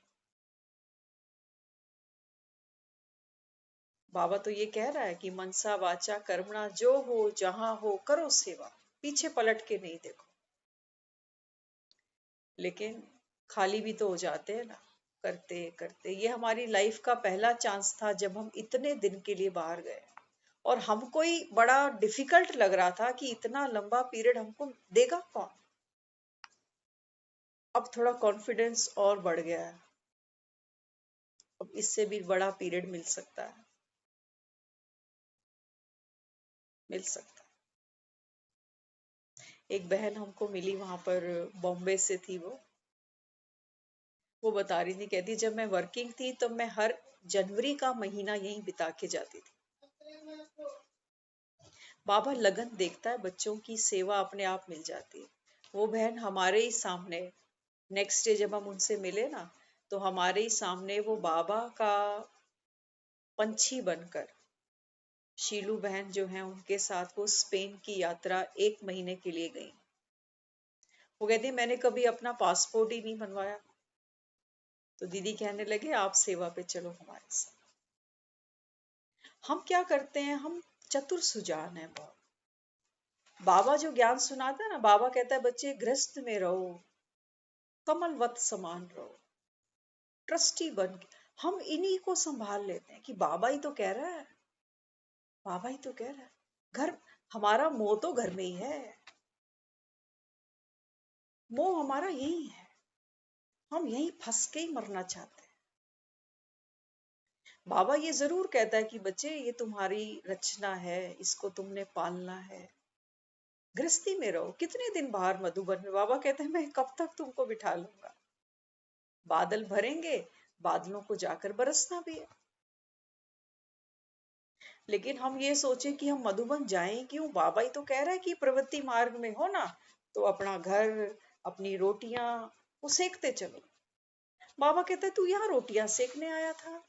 बाबा तो ये कह रहा है कि मनसा वाचा कर्मणा, जो हो जहां हो करो सेवा, पीछे पलट के नहीं देखो। लेकिन खाली भी तो हो जाते हैं ना करते करते। ये हमारी लाइफ का पहला चांस था जब हम इतने दिन के लिए बाहर गए, और हमको ही बड़ा डिफिकल्ट लग रहा था कि इतना लंबा पीरियड हमको देगा कौन। अब थोड़ा कॉन्फिडेंस और बढ़ गया है, अब इससे भी बड़ा पीरियड मिल सकता है, मिल सकता है। एक बहन हमको मिली वहां पर, बॉम्बे से थी वो बता रही थी, कहती जब मैं वर्किंग थी तो मैं हर जनवरी का महीना यहीं बिता के जाती थी। बाबा लगन देखता है, बच्चों की सेवा अपने आप मिल जाती है। वो बहन हमारे ही सामने, नेक्स्ट डे जब हम उनसे मिले ना, तो हमारे ही सामने वो बाबा का पंछी बनकर, शीलू बहन जो है उनके साथ वो स्पेन की यात्रा 1 महीने के लिए गई। वो कहती मैंने कभी अपना पासपोर्ट ही नहीं बनवाया। तो दीदी कहने लगे आप सेवा पे चलो हमारे साथ। हम क्या करते हैं, हम चतुर सुजान है बहुत, बाबा जो ज्ञान सुनाता है ना, बाबा कहता है बच्चे गृहस्थ में रहो, कमलवत समान रहो, ट्रस्टी बन के। हम इन्हीं को संभाल लेते हैं कि बाबा ही तो कह रहा है, बाबा ही तो कह रहा है। घर, हमारा मोह तो घर में ही है, मोह हमारा यही है, हम यहीं फंस के ही मरना चाहते हैं। बाबा ये जरूर कहता है कि बच्चे ये तुम्हारी रचना है, इसको तुमने पालना है, गृहस्थी में रहो। कितने दिन बाहर मधुबन में, बाबा कहते हैं मैं कब तक तुमको बिठा लूंगा, बादल भरेंगे, बादलों को जाकर बरसना भी है। लेकिन हम ये सोचे कि हम मधुबन जाएं क्यों, बाबा ही तो कह रहा है कि प्रवृत्ति मार्ग में हो ना, तो अपना घर, अपनी रोटियां वो सेकते चलो। बाबा कहते तू यहाँ रोटियां सेकने आया था।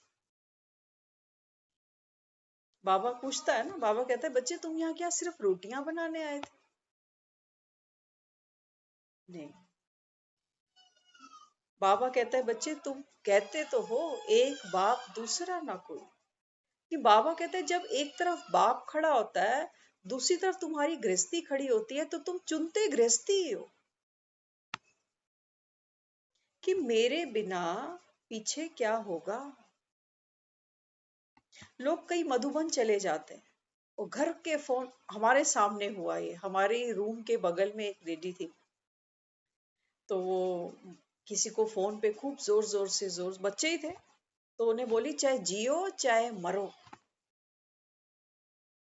बाबा पूछता है ना, बाबा कहता है बच्चे तुम यहाँ क्या सिर्फ रोटियां बनाने आए थे? नहीं, बाबा कहता है बच्चे तुम कहते तो हो एक बाप दूसरा ना कोई। कि बाबा कहते हैं जब एक तरफ बाप खड़ा होता है, दूसरी तरफ तुम्हारी गृहस्थी खड़ी होती है, तो तुम चुनते गृहस्थी ही हो। कि मेरे बिना पीछे क्या होगा। लोग कई मधुबन चले जाते हैं, और घर के फोन, हमारे सामने हुआ ये, हमारे रूम के बगल में एक लेडी थी, तो वो किसी को फोन पे खूब जोर जोर से, जोर, बच्चे ही थे, तो उन्हें बोली चाहे जियो चाहे मरो,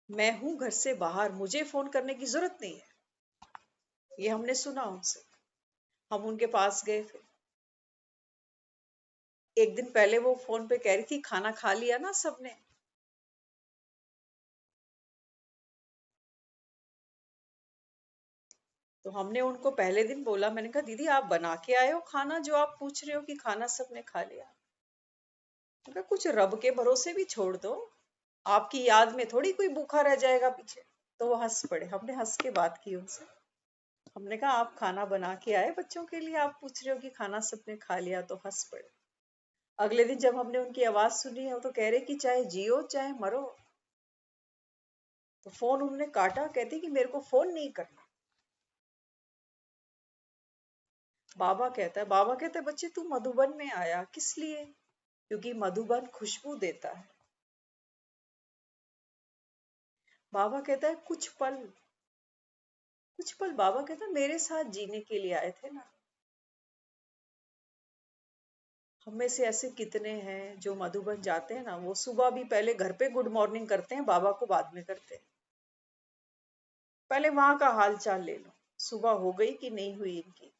मैं हूं घर से बाहर, मुझे फोन करने की जरूरत नहीं है। ये हमने सुना उनसे, हम उनके पास गए। फिर एक दिन पहले वो फोन पे कह रही थी खाना खा लिया ना सबने। तो हमने उनको पहले दिन बोला, मैंने कहा दीदी आप बना के आए हो खाना जो आप पूछ रहे हो कि खाना सबने खा लिया? मैंने कहा कुछ रब के भरोसे भी छोड़ दो, आपकी याद में थोड़ी कोई भूखा रह जाएगा पीछे। तो वो हंस पड़े, हमने हंस के बात की उनसे। हमने कहा आप खाना बना के आए बच्चों के लिए, आप पूछ रहे हो कि खाना सबने खा लिया, तो हंस पड़े। अगले दिन जब हमने उनकी आवाज सुनी है, वो तो कह रहे कि चाहे जियो चाहे मरो। तो फोन उन्होंने काटा, कहते कि मेरे को फोन नहीं करना। बाबा कहता है बच्चे तू मधुबन में आया किस लिए? क्योंकि मधुबन खुशबू देता है। बाबा कहता है कुछ पल बाबा कहता है मेरे साथ जीने के लिए आए थे ना। हम में से ऐसे कितने हैं जो मधुबन जाते हैं ना, वो सुबह भी पहले घर पे गुड मॉर्निंग करते हैं, बाबा को बाद में करते हैं। पहले वहां का हाल चाल ले लो, सुबह हो गई कि नहीं हुई इनकी,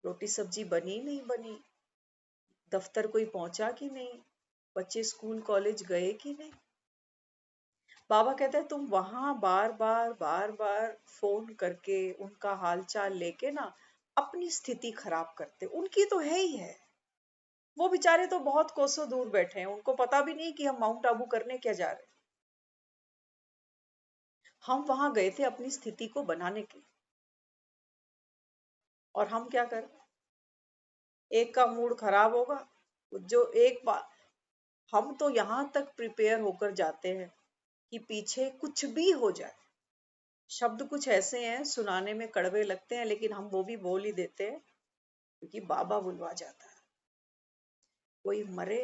रोटी सब्जी बनी नहीं बनी, दफ्तर कोई पहुंचा कि नहीं, बच्चे स्कूल कॉलेज गए कि नहीं। बाबा कहता है तुम वहां बार बार फोन करके उनका हालचाल लेके ना अपनी स्थिति खराब करते। उनकी तो है ही है, वो बेचारे तो बहुत कोसों दूर बैठे हैं, उनको पता भी नहीं कि हम माउंट आबू करने क्या जा रहे हैं। हम वहां गए थे अपनी स्थिति को बनाने के लिए, और हम क्या करें, एक का मूड खराब होगा, जो एक बार, हम तो यहां तक प्रिपेयर होकर जाते हैं कि पीछे कुछ भी हो जाए। शब्द कुछ ऐसे हैं सुनाने में कड़वे लगते हैं, लेकिन हम वो भी बोल ही देते हैं क्योंकि बाबा बुलवा जाता है। कोई मरे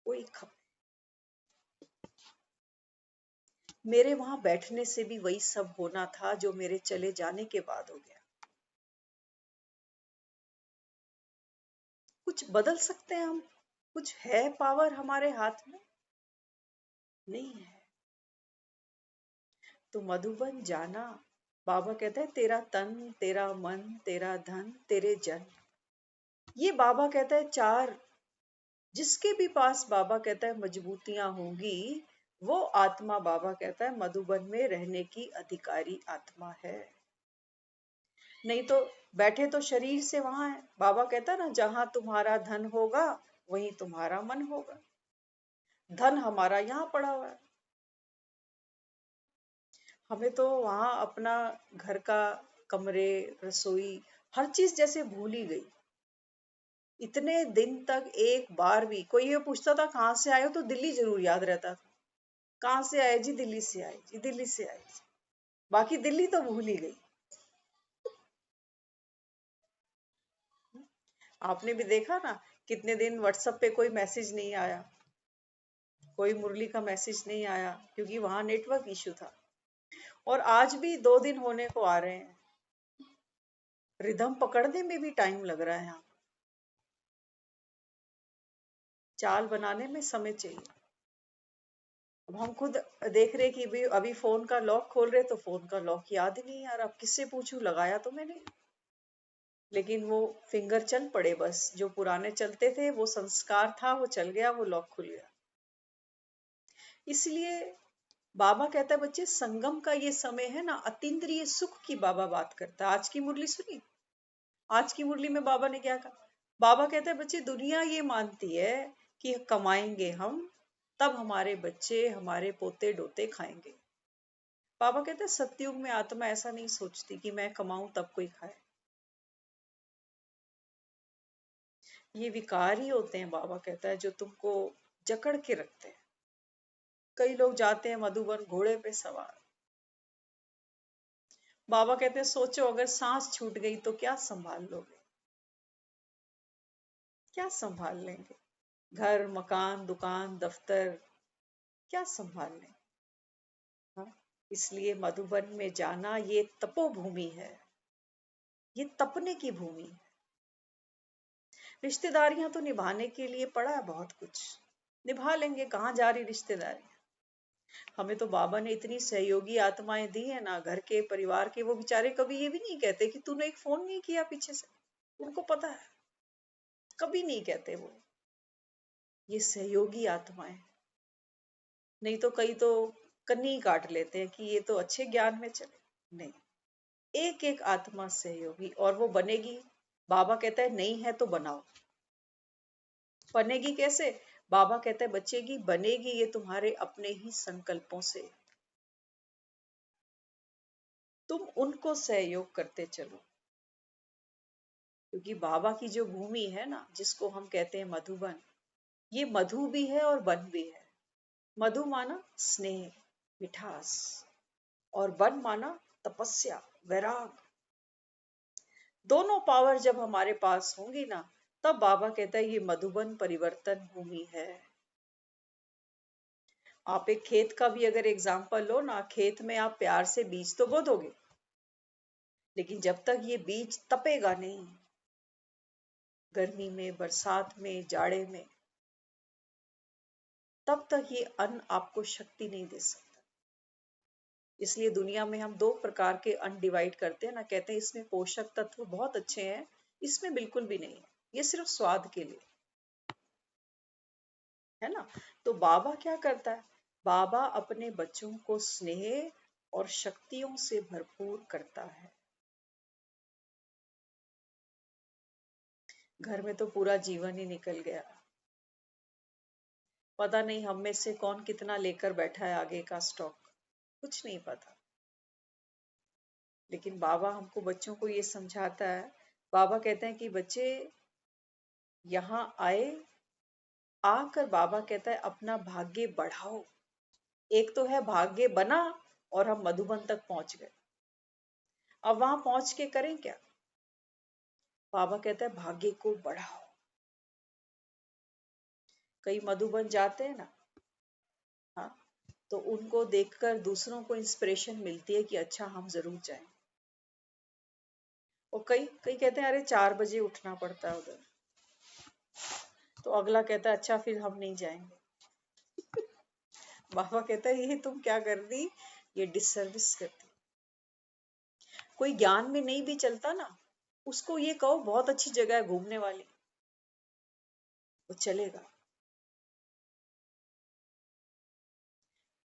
कोई खपे। मेरे वहां बैठने से भी वही सब होना था जो मेरे चले जाने के बाद हो गया। कुछ बदल सकते हैं हम? कुछ है पावर हमारे हाथ में? नहीं है। तो मधुबन जाना, बाबा कहता है तेरा तन, तेरा मन, तेरा धन, तेरे जन, ये बाबा कहता है चार, जिसके भी पास बाबा कहता है मजबूतियां होंगी, वो आत्मा बाबा कहता है मधुबन में रहने की अधिकारी आत्मा है। नहीं तो बैठे तो शरीर से वहां है। बाबा कहता है ना जहां तुम्हारा धन होगा वहीं तुम्हारा मन होगा। धन हमारा यहाँ पड़ा हुआ है, हमें तो वहां अपना घर का, कमरे, रसोई, हर चीज जैसे भूल ही गई। इतने दिन तक एक बार भी कोई ये पूछता था कहाँ से आए हो, तो दिल्ली जरूर याद रहता था। कहाँ से आए जी? दिल्ली से आए जी, दिल्ली से आए जी। बाकी दिल्ली तो भूल ही गई। आपने भी देखा ना, कितने दिन व्हाट्सएप पे कोई मैसेज नहीं आया, कोई मुरली का मैसेज नहीं आया, क्योंकि वहां नेटवर्क इशू था। और आज भी 2 दिन होने को आ रहे हैं, रिदम पकड़ने में भी टाइम लग रहा है। यहाँ चाल बनाने में समय चाहिए। अब हम खुद देख रहे कि भी अभी फोन का लॉक खोल रहे तो फोन का लॉक याद ही नहीं यार, अब किससे पूछूं, लगाया तो मैंने, लेकिन वो फिंगर चल पड़े बस। जो पुराने चलते थे वो संस्कार था, वो चल गया, वो लॉक खुल गया। इसलिए बाबा कहता है बच्चे, संगम का ये समय है ना, अतीन्द्रिय सुख की बाबा बात करता है। आज की मुरली सुनी, आज की मुरली में बाबा ने क्या कहा? बाबा कहते हैं बच्चे, दुनिया ये मानती है कि कमाएंगे हम, तब हमारे बच्चे, हमारे पोते डोते खाएंगे। बाबा कहते हैं सतयुग में आत्मा ऐसा नहीं सोचती कि मैं कमाऊं तब कोई खाए। ये विकार ही होते हैं, बाबा कहता है, जो तुमको जकड़ के रखते हैं। कई लोग जाते हैं मधुबन घोड़े पे सवार। बाबा कहते हैं सोचो, अगर सांस छूट गई तो क्या संभाल लोगे, क्या संभाल लेंगे? घर, मकान, दुकान, दफ्तर, क्या संभाल लें? हाँ? इसलिए मधुबन में जाना ये तपोभूमि है, ये तपने की भूमि है। रिश्तेदारियां तो निभाने के लिए पड़ा है बहुत कुछ, निभा लेंगे, कहाँ जा रही रिश्तेदारी। हमें तो बाबा ने इतनी सहयोगी आत्माएं दी है ना, घर के, परिवार के। वो बेचारे कभी ये भी नहीं कहते कि तूने एक फोन नहीं किया पीछे से, उनको पता है, कभी नहीं कहते वो। ये सहयोगी आत्माएं। नहीं तो कई तो कन्नी काट लेते हैं कि ये तो अच्छे ज्ञान में चले। नहीं, एक एक आत्मा सहयोगी, और वो बनेगी। बाबा कहता है नहीं है तो बनाओ। बनेगी कैसे? बाबा कहता है बच्चे की बनेगी ये तुम्हारे अपने ही संकल्पों से। तुम उनको सहयोग करते चलो, क्योंकि बाबा की जो भूमि है ना, जिसको हम कहते हैं मधुबन, ये मधु भी है और वन भी है। मधु माना स्नेह, मिठास, और वन माना तपस्या, वैराग। दोनों पावर जब हमारे पास होंगी ना, तब बाबा कहता है ये मधुबन परिवर्तन भूमि है। आप एक खेत का भी अगर एग्जाम्पल लो ना, खेत में आप प्यार से बीज तो बो दोगे, लेकिन जब तक ये बीज तपेगा नहीं, गर्मी में, बरसात में, जाड़े में, तब तक ये अन्न आपको शक्ति नहीं दे सकता। इसलिए दुनिया में हम 2 प्रकार के अन्न डिवाइड करते हैं ना, कहते हैं इसमें पोषक तत्व बहुत अच्छे हैं, इसमें बिल्कुल भी नहीं है, ये सिर्फ स्वाद के लिए है ना। तो बाबा क्या करता है? बाबा अपने बच्चों को स्नेह और शक्तियों से भरपूर करता है। घर में तो पूरा जीवन ही निकल गया, पता नहीं हम में से कौन कितना लेकर बैठा है आगे का स्टॉक, कुछ नहीं पता। लेकिन बाबा हमको, बच्चों को ये समझाता है। बाबा कहते हैं कि बच्चे यहाँ आए, आकर बाबा कहता है अपना भाग्य बढ़ाओ। एक तो है भाग्य बना, और हम मधुबन तक पहुंच गए। अब वहां पहुंच के करें क्या? बाबा कहता है भाग्य को बढ़ाओ। कई मधुबन जाते हैं ना, हाँ, तो उनको देखकर दूसरों को इंस्पिरेशन मिलती है कि अच्छा हम जरूर जाएं। और कई कई कहते हैं अरे 4 बजे उठना पड़ता है उधर, तो अगला कहता है अच्छा फिर हम नहीं जाएंगे। बाबा कहता है ये तुम क्या कर दी, ये डिसर्विस कर दी। कोई ज्ञान में नहीं भी चलता ना, उसको ये कहो बहुत अच्छी जगह है घूमने वाली, वो चलेगा।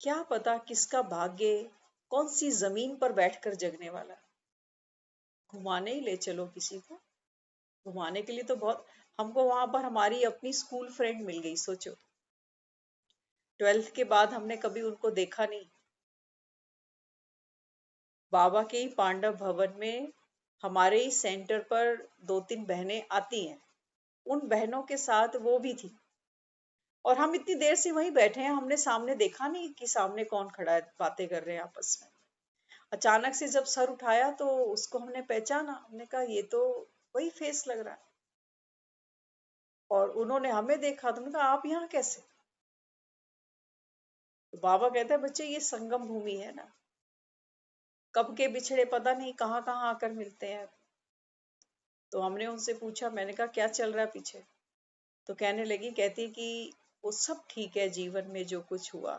क्या पता किसका भाग्य कौन सी जमीन पर बैठकर जगने वाला। घुमाने ही ले चलो किसी को, घुमाने के लिए तो बहुत। हमको वहां पर हमारी अपनी स्कूल फ्रेंड मिल गई, सोचो 12th के बाद हमने कभी उनको देखा नहीं। बाबा के ही पांडव भवन में हमारे ही सेंटर पर 2-3 बहनें आती हैं, उन बहनों के साथ वो भी थी, और हम इतनी देर से वहीं बैठे हैं, हमने सामने देखा नहीं कि सामने कौन खड़ा है, बातें कर रहे हैं आपस में। अचानक से जब सर उठाया तो उसको हमने पहचाना, हमने कहा ये तो वही फेस लग रहा है। और उन्होंने हमें देखा तो हमने कहा आप यहाँ कैसे? तो बाबा कहता है बच्चे ये संगम भूमि है ना, कब के बिछड़े पता नहीं कहाँ कहाँ आकर मिलते हैं। तो हमने उनसे पूछा, मैंने कहा क्या चल रहा है पीछे? तो कहने लगी, कहती कि वो सब ठीक है जीवन में जो कुछ हुआ,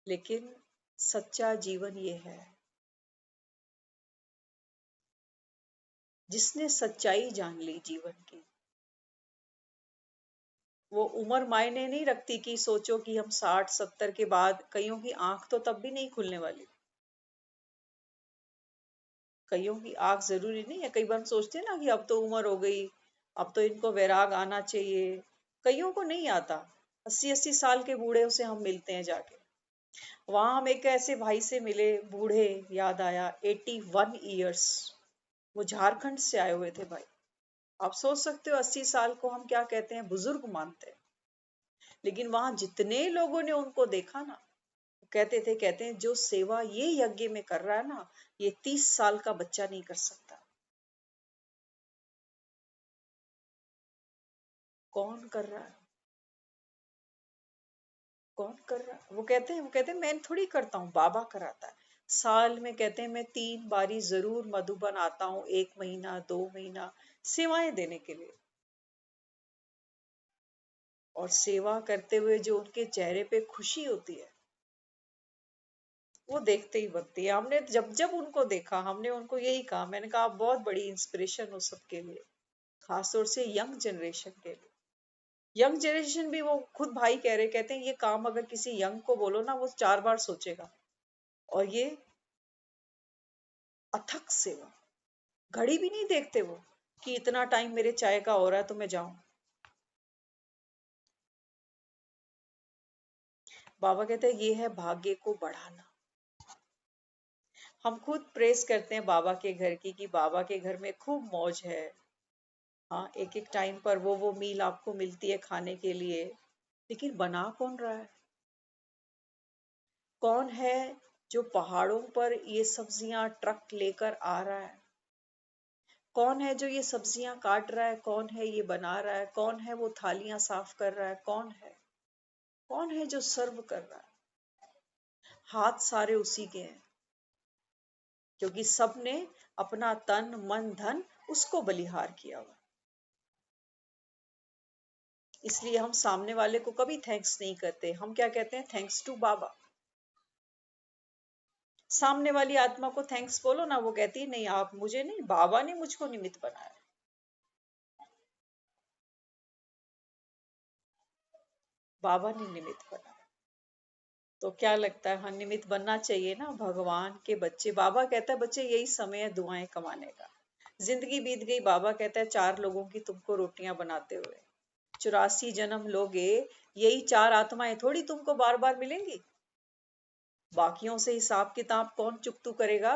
लेकिन सच्चा जीवन ये है, जिसने सच्चाई जान ली जीवन की, वो उम्र मायने नहीं रखती। कि सोचो कि हम 60-70 के बाद, कईयों की आंख तो तब भी नहीं खुलने वाली, कईयों की आंख जरूरी नहीं है। कई बार हम सोचते हैं ना कि अब तो उम्र हो गई, अब तो इनको वैराग आना चाहिए, कईयों को नहीं आता। 80-80 साल के बूढ़े से हम मिलते हैं जाके। वहां हम एक ऐसे भाई से मिले, बूढ़े, याद आया, 81 ईयर्स, वो झारखंड से आए हुए थे भाई। आप सोच सकते हो 80 साल को हम क्या कहते हैं, बुजुर्ग मानते हैं। लेकिन वहां जितने लोगों ने उनको देखा ना, कहते हैं जो सेवा ये यज्ञ में कर रहा है ना, ये 30 साल का बच्चा नहीं कर सकता। कौन कर रहा है? कौन कर रहा है? वो कहते हैं मैं थोड़ी करता हूँ, बाबा कराता है। साल में कहते हैं मैं 3 बारी जरूर मधुबन आता हूँ, 1 महीना 2 महीना सेवाएं देने के लिए। और सेवा करते हुए जो उनके चेहरे पे खुशी होती है, वो देखते ही बनती है। हमने जब जब उनको देखा, हमने उनको यही कहा, मैंने कहा आप बहुत बड़ी इंस्पिरेशन हो सबके लिए, खासतौर से यंग जनरेशन के लिए। यंग जनरेशन भी, वो खुद भाई कह रहे, कहते हैं ये काम अगर किसी यंग को बोलो ना, वो 4 बार सोचेगा। और ये अथक सेवा, घड़ी भी नहीं देखते वो कि इतना टाइम मेरे चाय का हो रहा है तो मैं जाऊं। बाबा कहते हैं ये है भाग्य को बढ़ाना। हम खुद प्रेस करते हैं बाबा के घर की, कि बाबा के घर में खूब मौज है। हाँ, एक एक टाइम पर वो मील आपको मिलती है खाने के लिए, लेकिन बना कौन रहा है? कौन है जो पहाड़ों पर ये सब्जियां ट्रक लेकर आ रहा है? कौन है जो ये सब्जियां काट रहा है? कौन है ये बना रहा है? कौन है वो थालियां साफ कर रहा है? कौन है? कौन है जो सर्व कर रहा है? हाथ सारे उसी के हैं, क्योंकि सबने अपना तन मन धन उसको बलिहार किया हुआ। इसलिए हम सामने वाले को कभी थैंक्स नहीं करते, हम क्या कहते हैं, थैंक्स टू बाबा। सामने वाली आत्मा को थैंक्स बोलो ना, वो कहती है नहीं आप मुझे नहीं, बाबा ने मुझको निमित्त बनाया। बाबा ने निमित्त बनाया। तो क्या लगता है, हाँ निमित्त बनना चाहिए ना, भगवान के बच्चे। बाबा कहता है बच्चे यही समय है दुआएं कमाने का। जिंदगी बीत गई, बाबा कहता है 4 लोगों की तुमको रोटियां बनाते हुए, 84 जन्म लोगे, यही 4 आत्माएं थोड़ी तुमको बार बार मिलेंगी। बाकियों से हिसाब किताब कौन चुकतू करेगा?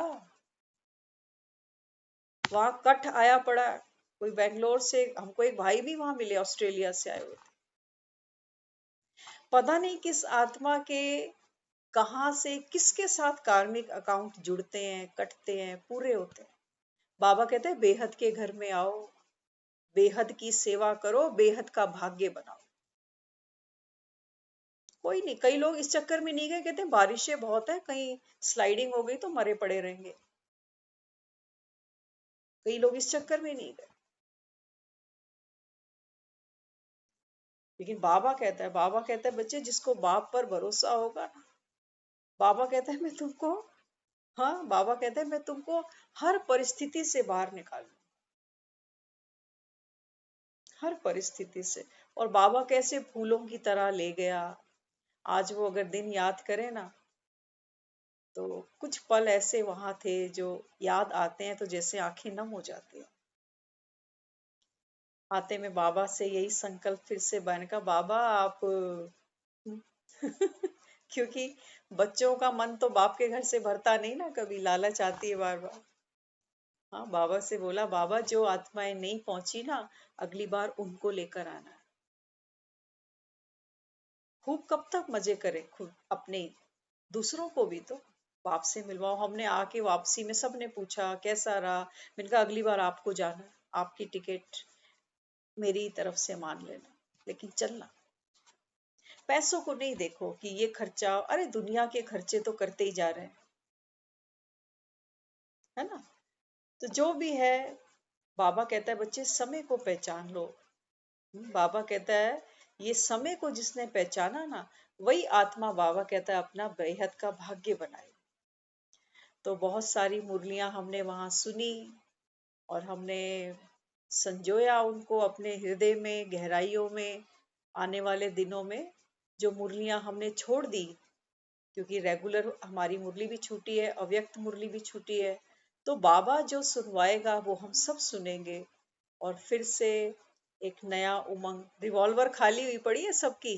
वहां कट आया पड़ा। कोई बेंगलोर से, हमको एक भाई भी वहां मिले, ऑस्ट्रेलिया से आए हुए थे। पता नहीं किस आत्मा के कहां से किसके साथ कार्मिक अकाउंट जुड़ते हैं, कटते हैं, पूरे होते हैं। बाबा कहते हैं बेहद के घर में आओ, बेहद की सेवा करो, बेहद का भाग्य बनाओ। कोई नहीं, कई लोग इस चक्कर में नहीं गए, कहते हैं बारिशें बहुत है, कहीं स्लाइडिंग हो गई तो मरे पड़े रहेंगे। कई लोग इस चक्कर में नहीं गए। लेकिन बाबा कहता है बच्चे जिसको बाप पर भरोसा होगा ना, बाबा कहता है मैं तुमको, हाँ बाबा कहता है मैं तुमको हर परिस्थिति से बाहर निकालूं, हर परिस्थिति से। और बाबा कैसे फूलों की तरह ले गया। आज वो अगर दिन याद करे ना, तो कुछ पल ऐसे वहां थे जो याद आते हैं तो जैसे आंखें नम हो जाती हैं। आते में बाबा से यही संकल्प फिर से बन का, बाबा आप क्योंकि बच्चों का मन तो बाप के घर से भरता नहीं ना, कभी लालच आती है बार बार। हाँ, बाबा से बोला बाबा जो आत्माएं नहीं पहुंची ना, अगली बार उनको लेकर आना है। खूब कब तक मजे करे खुद अपने, दूसरों को भी तो। बाप से मिलवाओ। हमने आके वापसी में सबने पूछा कैसा रहा, मैंने कहा अगली बार आपको जाना है, आपकी टिकट मेरी तरफ से मान लेना, लेकिन चलना। पैसों को नहीं देखो कि ये खर्चा, अरे दुनिया के खर्चे तो करते ही जा रहे हैं, है ना। तो जो भी है, बाबा कहता है बच्चे समय को पहचान लो। बाबा कहता है ये समय को जिसने पहचाना ना, वही आत्मा बाबा कहता है अपना बेहद का भाग्य बनाए। तो बहुत सारी मुरलियां हमने वहां सुनी और हमने संजोया उनको अपने हृदय में, गहराइयों में। आने वाले दिनों में जो मुरलियां हमने छोड़ दी, क्योंकि रेगुलर हमारी मुरली भी छूटी है, अव्यक्त मुरली भी छूटी है, तो बाबा जो सुनवाएगा वो हम सब सुनेंगे। और फिर से एक नया उमंग। रिवॉल्वर खाली हुई पड़ी है सबकी,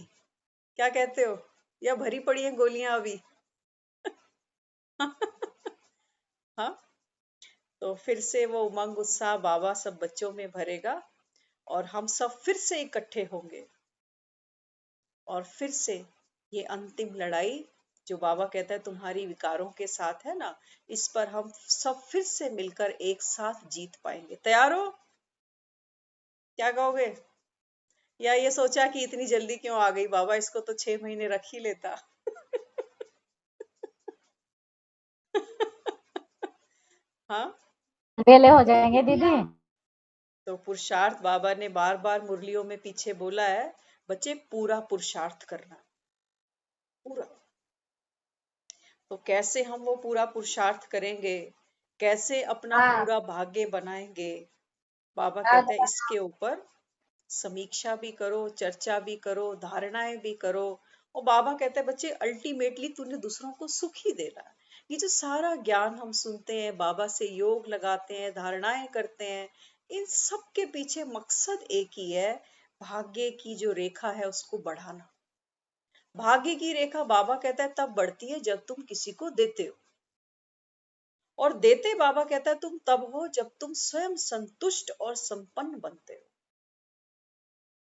क्या कहते हो, या भरी पड़ी है गोलियां अभी? हाँ, तो फिर से वो उमंग उत्साह बाबा सब बच्चों में भरेगा और हम सब फिर से इकट्ठे होंगे। और फिर से ये अंतिम लड़ाई जो बाबा कहता है तुम्हारी विकारों के साथ है ना, इस पर हम सब फिर से मिलकर एक साथ जीत पाएंगे। तैयार हो? क्या कहोगे? या ये सोचा कि इतनी जल्दी क्यों आ गई बाबा, इसको तो 6 महीने रख ही लेता। हाँ, बेले हो जाएंगे दीदी। तो पुरुषार्थ बाबा ने बार बार मुरलियों में पीछे बोला है, बच्चे पूरा पुरुषार्थ करना, पूरा। तो कैसे हम वो पूरा पुरुषार्थ करेंगे, कैसे अपना हाँ, पूरा भाग्य बनाएंगे, बाबा आज कहते हैं इसके ऊपर समीक्षा भी करो, चर्चा भी करो, धारणाएं भी करो। और बाबा कहते हैं बच्चे अल्टीमेटली तूने दूसरों को सुख ही देना है। ये जो सारा ज्ञान हम सुनते हैं, बाबा से योग लगाते हैं, धारणाएं करते हैं, इन सब के पीछे मकसद एक ही है, भाग्य की जो रेखा है उसको बढ़ाना। भाग्य की रेखा बाबा कहता है तब बढ़ती है जब तुम किसी को देते हो, और देते बाबा कहता है तुम तब हो जब तुम स्वयं संतुष्ट और संपन्न बनते हो।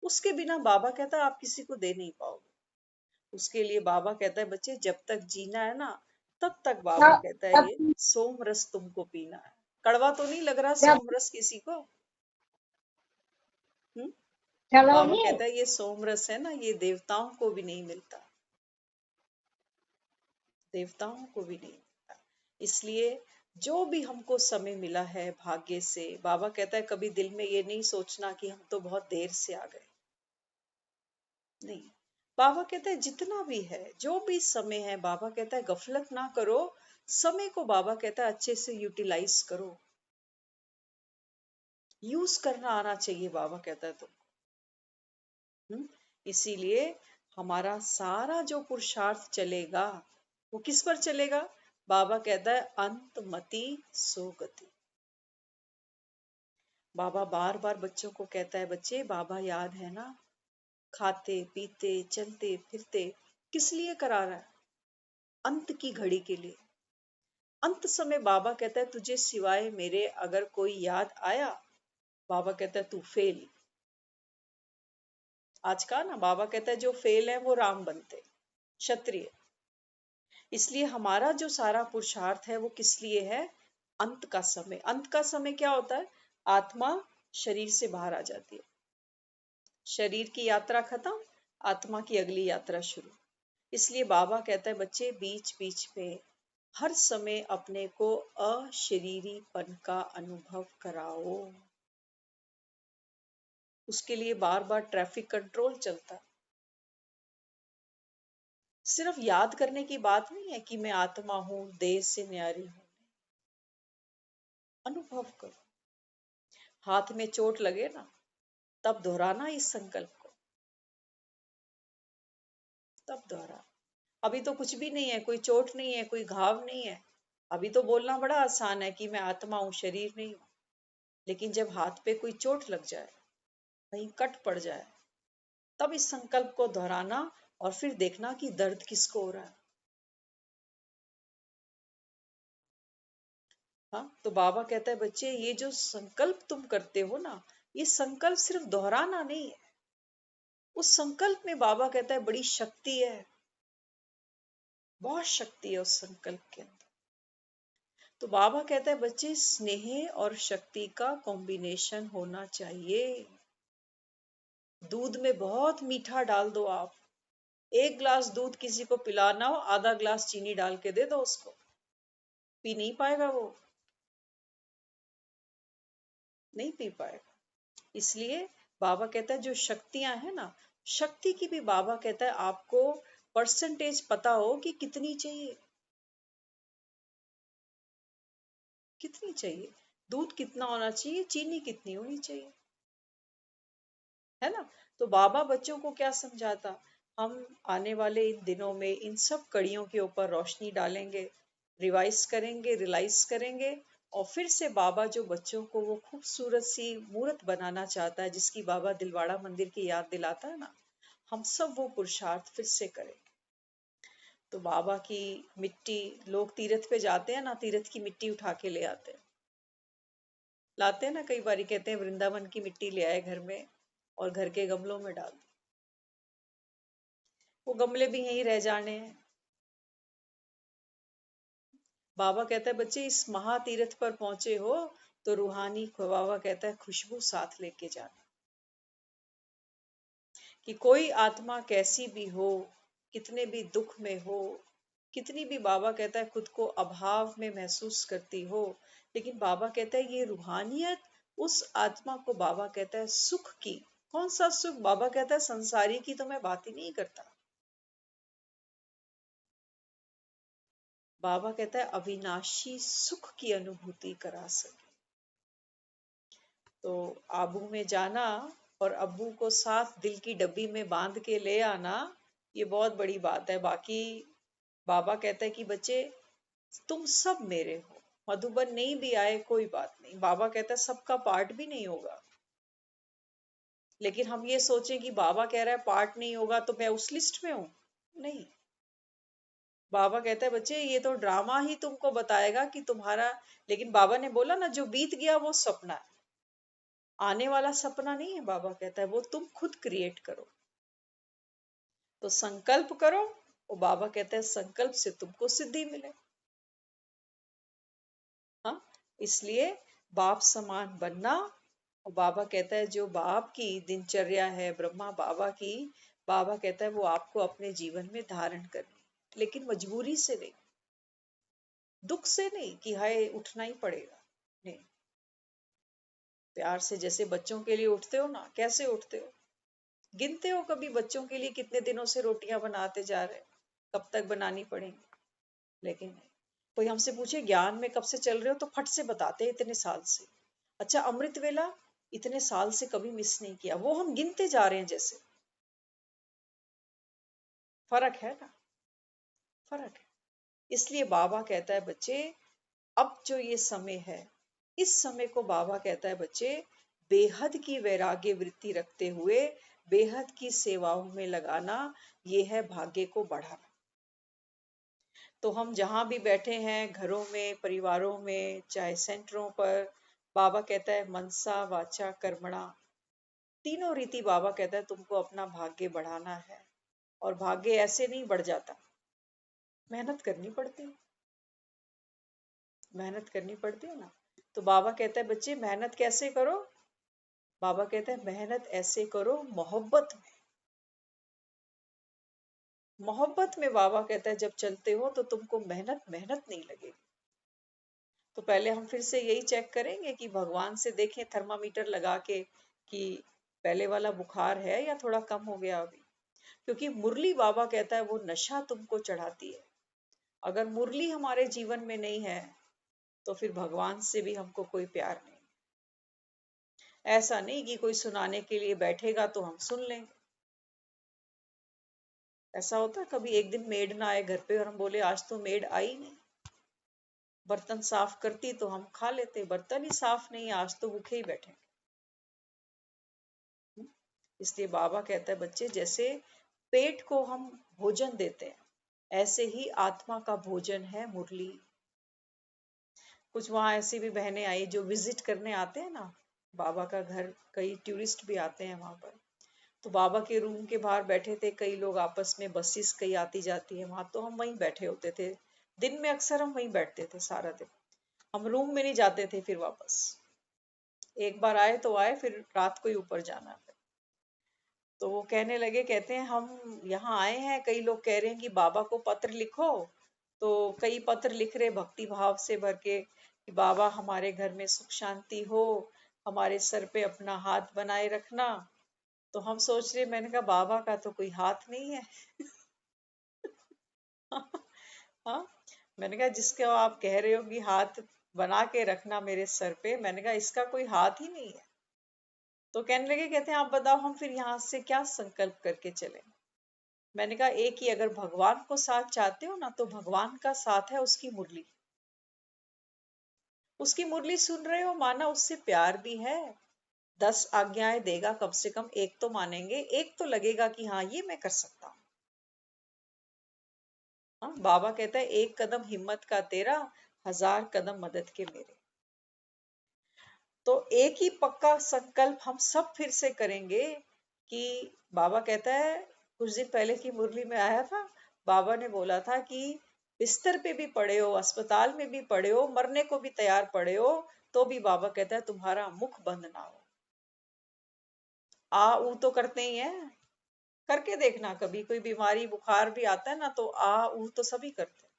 उसके बिना बाबा कहता है आप किसी को दे नहीं पाओगे। उसके लिए बाबा कहता है बच्चे जब तक जीना है ना, तब तक बाबा जब कहता है जब ये सोम रस तुमको पीना है। कड़वा तो नहीं लग रहा जब सोम रस किसी को? हम्म? बाबा चलोगी। कहता है ये सोम रस है ना, ये देवताओं को भी नहीं मिलता, देवताओं को भी नहीं मिलता। इसलिए जो भी हमको समय मिला है भाग्य से, बाबा कहता है कभी दिल में ये नहीं सोचना कि हम तो बहुत देर से आ गए, नहीं। बाबा कहता है जितना भी है, जो भी समय है, बाबा कहता है गफलत ना करो, समय को बाबा कहता है अच्छे से यूटिलाइज करो, यूज करना आना चाहिए, बाबा कहता है तुम। इसीलिए हमारा सारा जो पुरुषार्थ चलेगा वो किस पर चलेगा? बाबा कहता है अंतमति सोगति। बाबा बार बार बच्चों को कहता है बच्चे बाबा याद है ना, खाते पीते चलते फिरते किस लिए करा रहा है? अंत की घड़ी के लिए। अंत समय बाबा कहता है तुझे सिवाय मेरे अगर कोई याद आया, बाबा कहता है तू फेल। आज का ना बाबा कहता है जो फेल है वो राम बनते, क्षत्रिय। इसलिए हमारा जो सारा पुरुषार्थ है वो किस लिए है? अंत का समय। अंत का समय क्या होता है? आत्मा शरीर से बाहर आ जाती है, शरीर की यात्रा खत्म, आत्मा की अगली यात्रा शुरू। इसलिए बाबा कहता है बच्चे बीच बीच में हर समय अपने को अशरीरीपन का अनुभव कराओ। उसके लिए बार बार ट्रैफिक कंट्रोल चलता है। सिर्फ याद करने की बात नहीं है कि मैं आत्मा हूं, देह से न्यारी हूं। अनुभव करो। हाथ में चोट लगे ना, तब दोहराना इस संकल्प को, तब दोहरा। अभी तो कुछ भी नहीं है, कोई चोट नहीं है, कोई घाव नहीं है। अभी तो बोलना बड़ा आसान है कि मैं आत्मा हूं, शरीर नहीं हूं। लेकिन जब हाथ पे कोई चोट लग जाए, कहीं कट पड़ जाए, तब इस संकल्प को दोहराना और फिर देखना कि दर्द किसको हो रहा है। हाँ, तो बाबा कहता है बच्चे ये जो संकल्प तुम करते हो ना, ये संकल्प सिर्फ दोहराना नहीं है। उस संकल्प में बाबा कहता है बड़ी शक्ति है, बहुत शक्ति है उस संकल्प के अंदर। तो बाबा कहता है बच्चे स्नेह और शक्ति का कॉम्बिनेशन होना चाहिए। दूध में बहुत मीठा डाल दो आप, 1 गिलास दूध किसी को पिलाना हो, आधा गिलास चीनी डाल के दे दो उसको, पी नहीं पाएगा, वो नहीं पी पाएगा। इसलिए बाबा कहता है जो शक्तियां है ना, शक्ति की भी बाबा कहता है आपको परसेंटेज पता हो कि कितनी चाहिए, कितनी चाहिए, दूध कितना होना चाहिए, चीनी कितनी होनी चाहिए, है ना। तो बाबा बच्चों को क्या समझाता, हम आने वाले इन दिनों में इन सब कड़ियों के ऊपर रोशनी डालेंगे, रिवाइज करेंगे, रियलाइज करेंगे, और फिर से बाबा जो बच्चों को वो खूबसूरत सी मूर्त बनाना चाहता है, जिसकी बाबा दिलवाड़ा मंदिर की याद दिलाता है ना, हम सब वो पुरुषार्थ फिर से करें। तो बाबा की मिट्टी, लोग तीर्थ पे जाते हैं ना, तीर्थ की मिट्टी उठा के ले आते हैं, लाते हैं ना, कई बारी कहते हैं वृंदावन की मिट्टी ले आए घर में और घर के गमलों में डाल दी, वो गमले भी यहीं रह जाने हैं। बाबा कहता है बच्चे इस महातीर्थ पर पहुंचे हो तो रूहानी बाबा कहता है खुशबू साथ लेके जाना, कि कोई आत्मा कैसी भी हो, कितने भी दुख में हो, कितनी भी बाबा कहता है खुद को अभाव में महसूस करती हो, लेकिन बाबा कहता है ये रूहानियत उस आत्मा को, बाबा कहता है सुख की, कौन सा सुख, बाबा कहता है संसारी की तो मैं बात ही नहीं करता, बाबा कहता है अविनाशी सुख की अनुभूति करा सके। तो आबू में जाना और अब्बू को साथ दिल की डब्बी में बांध के ले आना, ये बहुत बड़ी बात है। बाकी बाबा कहता है कि बच्चे तुम सब मेरे हो, मधुबन नहीं भी आए कोई बात नहीं, बाबा कहता है सबका पार्ट भी नहीं होगा, लेकिन हम ये सोचें कि बाबा कह रहा है पार्ट नहीं होगा तो मैं उस लिस्ट में हूं, नहीं। बाबा कहता है बच्चे ये तो ड्रामा ही तुमको बताएगा कि तुम्हारा, लेकिन बाबा ने बोला ना जो बीत गया वो सपना है, आने वाला सपना नहीं है, बाबा कहता है वो तुम खुद क्रिएट करो, तो संकल्प करो, और बाबा कहता है संकल्प से तुमको सिद्धि मिले। हाँ, इसलिए बाप समान बनना, और बाबा कहता है जो बाप की दिनचर्या है ब्रह्मा बाबा की, बाबा कहता है वो आपको अपने जीवन में धारण करनी, लेकिन मजबूरी से नहीं, दुख से नहीं कि हाय उठना ही पड़ेगा, नहीं, प्यार से, जैसे बच्चों के लिए उठते हो ना, कैसे उठते हो, गिनते हो कभी बच्चों के लिए कितने दिनों से रोटियां बनाते जा रहे हैं, कब तक बनानी पड़ेंगी, लेकिन नहीं। कोई हमसे पूछे ज्ञान में कब से चल रहे हो, तो फट से बताते हैं इतने साल से। अच्छा अमृत वेला इतने साल से कभी मिस नहीं किया, वो हम गिनते जा रहे हैं जैसे, फर्क है ना, फर्क है। इसलिए बाबा कहता है बच्चे अब जो ये समय है, इस समय को बाबा कहता है बच्चे बेहद की वैराग्य वृत्ति रखते हुए बेहद की सेवाओं में लगाना, ये है भाग्य को बढ़ाना। तो हम जहां भी बैठे हैं, घरों में, परिवारों में, चाहे सेंटरों पर, बाबा कहता है मनसा वाचा कर्मणा, तीनों रीति बाबा कहता है तुमको अपना भाग्य बढ़ाना है, और भाग्य ऐसे नहीं बढ़ जाता, मेहनत करनी पड़ती है, मेहनत करनी पड़ती है ना। तो बाबा कहता है बच्चे मेहनत कैसे करो, बाबा कहता है मेहनत ऐसे करो मोहब्बत में, मोहब्बत में बाबा कहता है जब चलते हो तो तुमको मेहनत मेहनत नहीं लगेगी। तो पहले हम फिर से यही चेक करेंगे कि भगवान से देखें थर्मामीटर लगा के कि पहले वाला बुखार है या थोड़ा कम हो गया अभी, क्योंकि मुरली बाबा कहता है वो नशा तुमको चढ़ाती है। अगर मुरली हमारे जीवन में नहीं है तो फिर भगवान से भी हमको कोई प्यार नहीं। ऐसा नहीं कि कोई सुनाने के लिए बैठेगा तो हम सुन लेंगे, ऐसा होता है कभी एक दिन मेड ना आए घर पे और हम बोले आज तो मेड आई नहीं, बर्तन साफ करती तो हम खा लेते, बर्तन ही साफ नहीं, आज तो भूखे ही बैठे। इसलिए बाबा कहता है बच्चे जैसे पेट को हम भोजन देते हैं, ऐसे ही आत्मा का भोजन है मुरली। कुछ वहां ऐसी भी बहनें आई जो विजिट करने आते हैं ना बाबा का घर, कई टूरिस्ट भी आते हैं वहां पर, तो बाबा के रूम के बाहर बैठे थे कई लोग आपस में, बसेस कई आती जाती है वहां, तो हम वहीं बैठे होते थे, दिन में अक्सर हम वहीं बैठते थे सारा दिन। हम रूम में नहीं जाते थे फिर वापस। एक बार आए तो आए, फिर रात को ही ऊपर जाना है। तो वो कहने लगे, कहते हैं हम यहाँ आए हैं, कई लोग कह रहे हैं कि बाबा को पत्र लिखो। तो कई पत्र लिख रहे भक्ति भाव से भर के कि बाबा हमारे घर में सुख शांति हो, हमारे सर पे अपना हाथ बनाए रखना। तो हम सोच रहे, मैंने कहा बाबा का तो कोई हाथ नहीं है। हाँ, मैंने कहा जिसके आप कह रहे हो कि हाथ बना के रखना मेरे सर पे, मैंने कहा इसका कोई हाथ ही नहीं है। तो कहने लगे, कहते हैं आप बताओ हम फिर यहाँ से क्या संकल्प करके चले। मैंने कहा एक ही, अगर भगवान को साथ चाहते हो ना, तो भगवान का साथ है उसकी मुरली। उसकी मुरली सुन रहे हो, माना उससे प्यार भी है, 10 आज्ञाएं देगा, कम से कम एक तो मानेंगे, एक तो लगेगा कि हाँ ये मैं कर सकता हूँ। हाँ, बाबा कहता है एक कदम हिम्मत का तेरा, 1000 कदम मदद के मेरे। तो एक ही पक्का संकल्प हम सब फिर से करेंगे कि बाबा कहता है, कुछ दिन पहले की मुरली में आया था, बाबा ने बोला था कि बिस्तर पे भी पड़े हो, अस्पताल में भी पड़े हो, मरने को भी तैयार पड़े हो, तो भी बाबा कहता है तुम्हारा मुख बंद ना हो। आ ऊ तो करते ही हैं, करके देखना, कभी कोई बीमारी बुखार भी आता है ना, तो आ ऊ तो सभी करते हैं।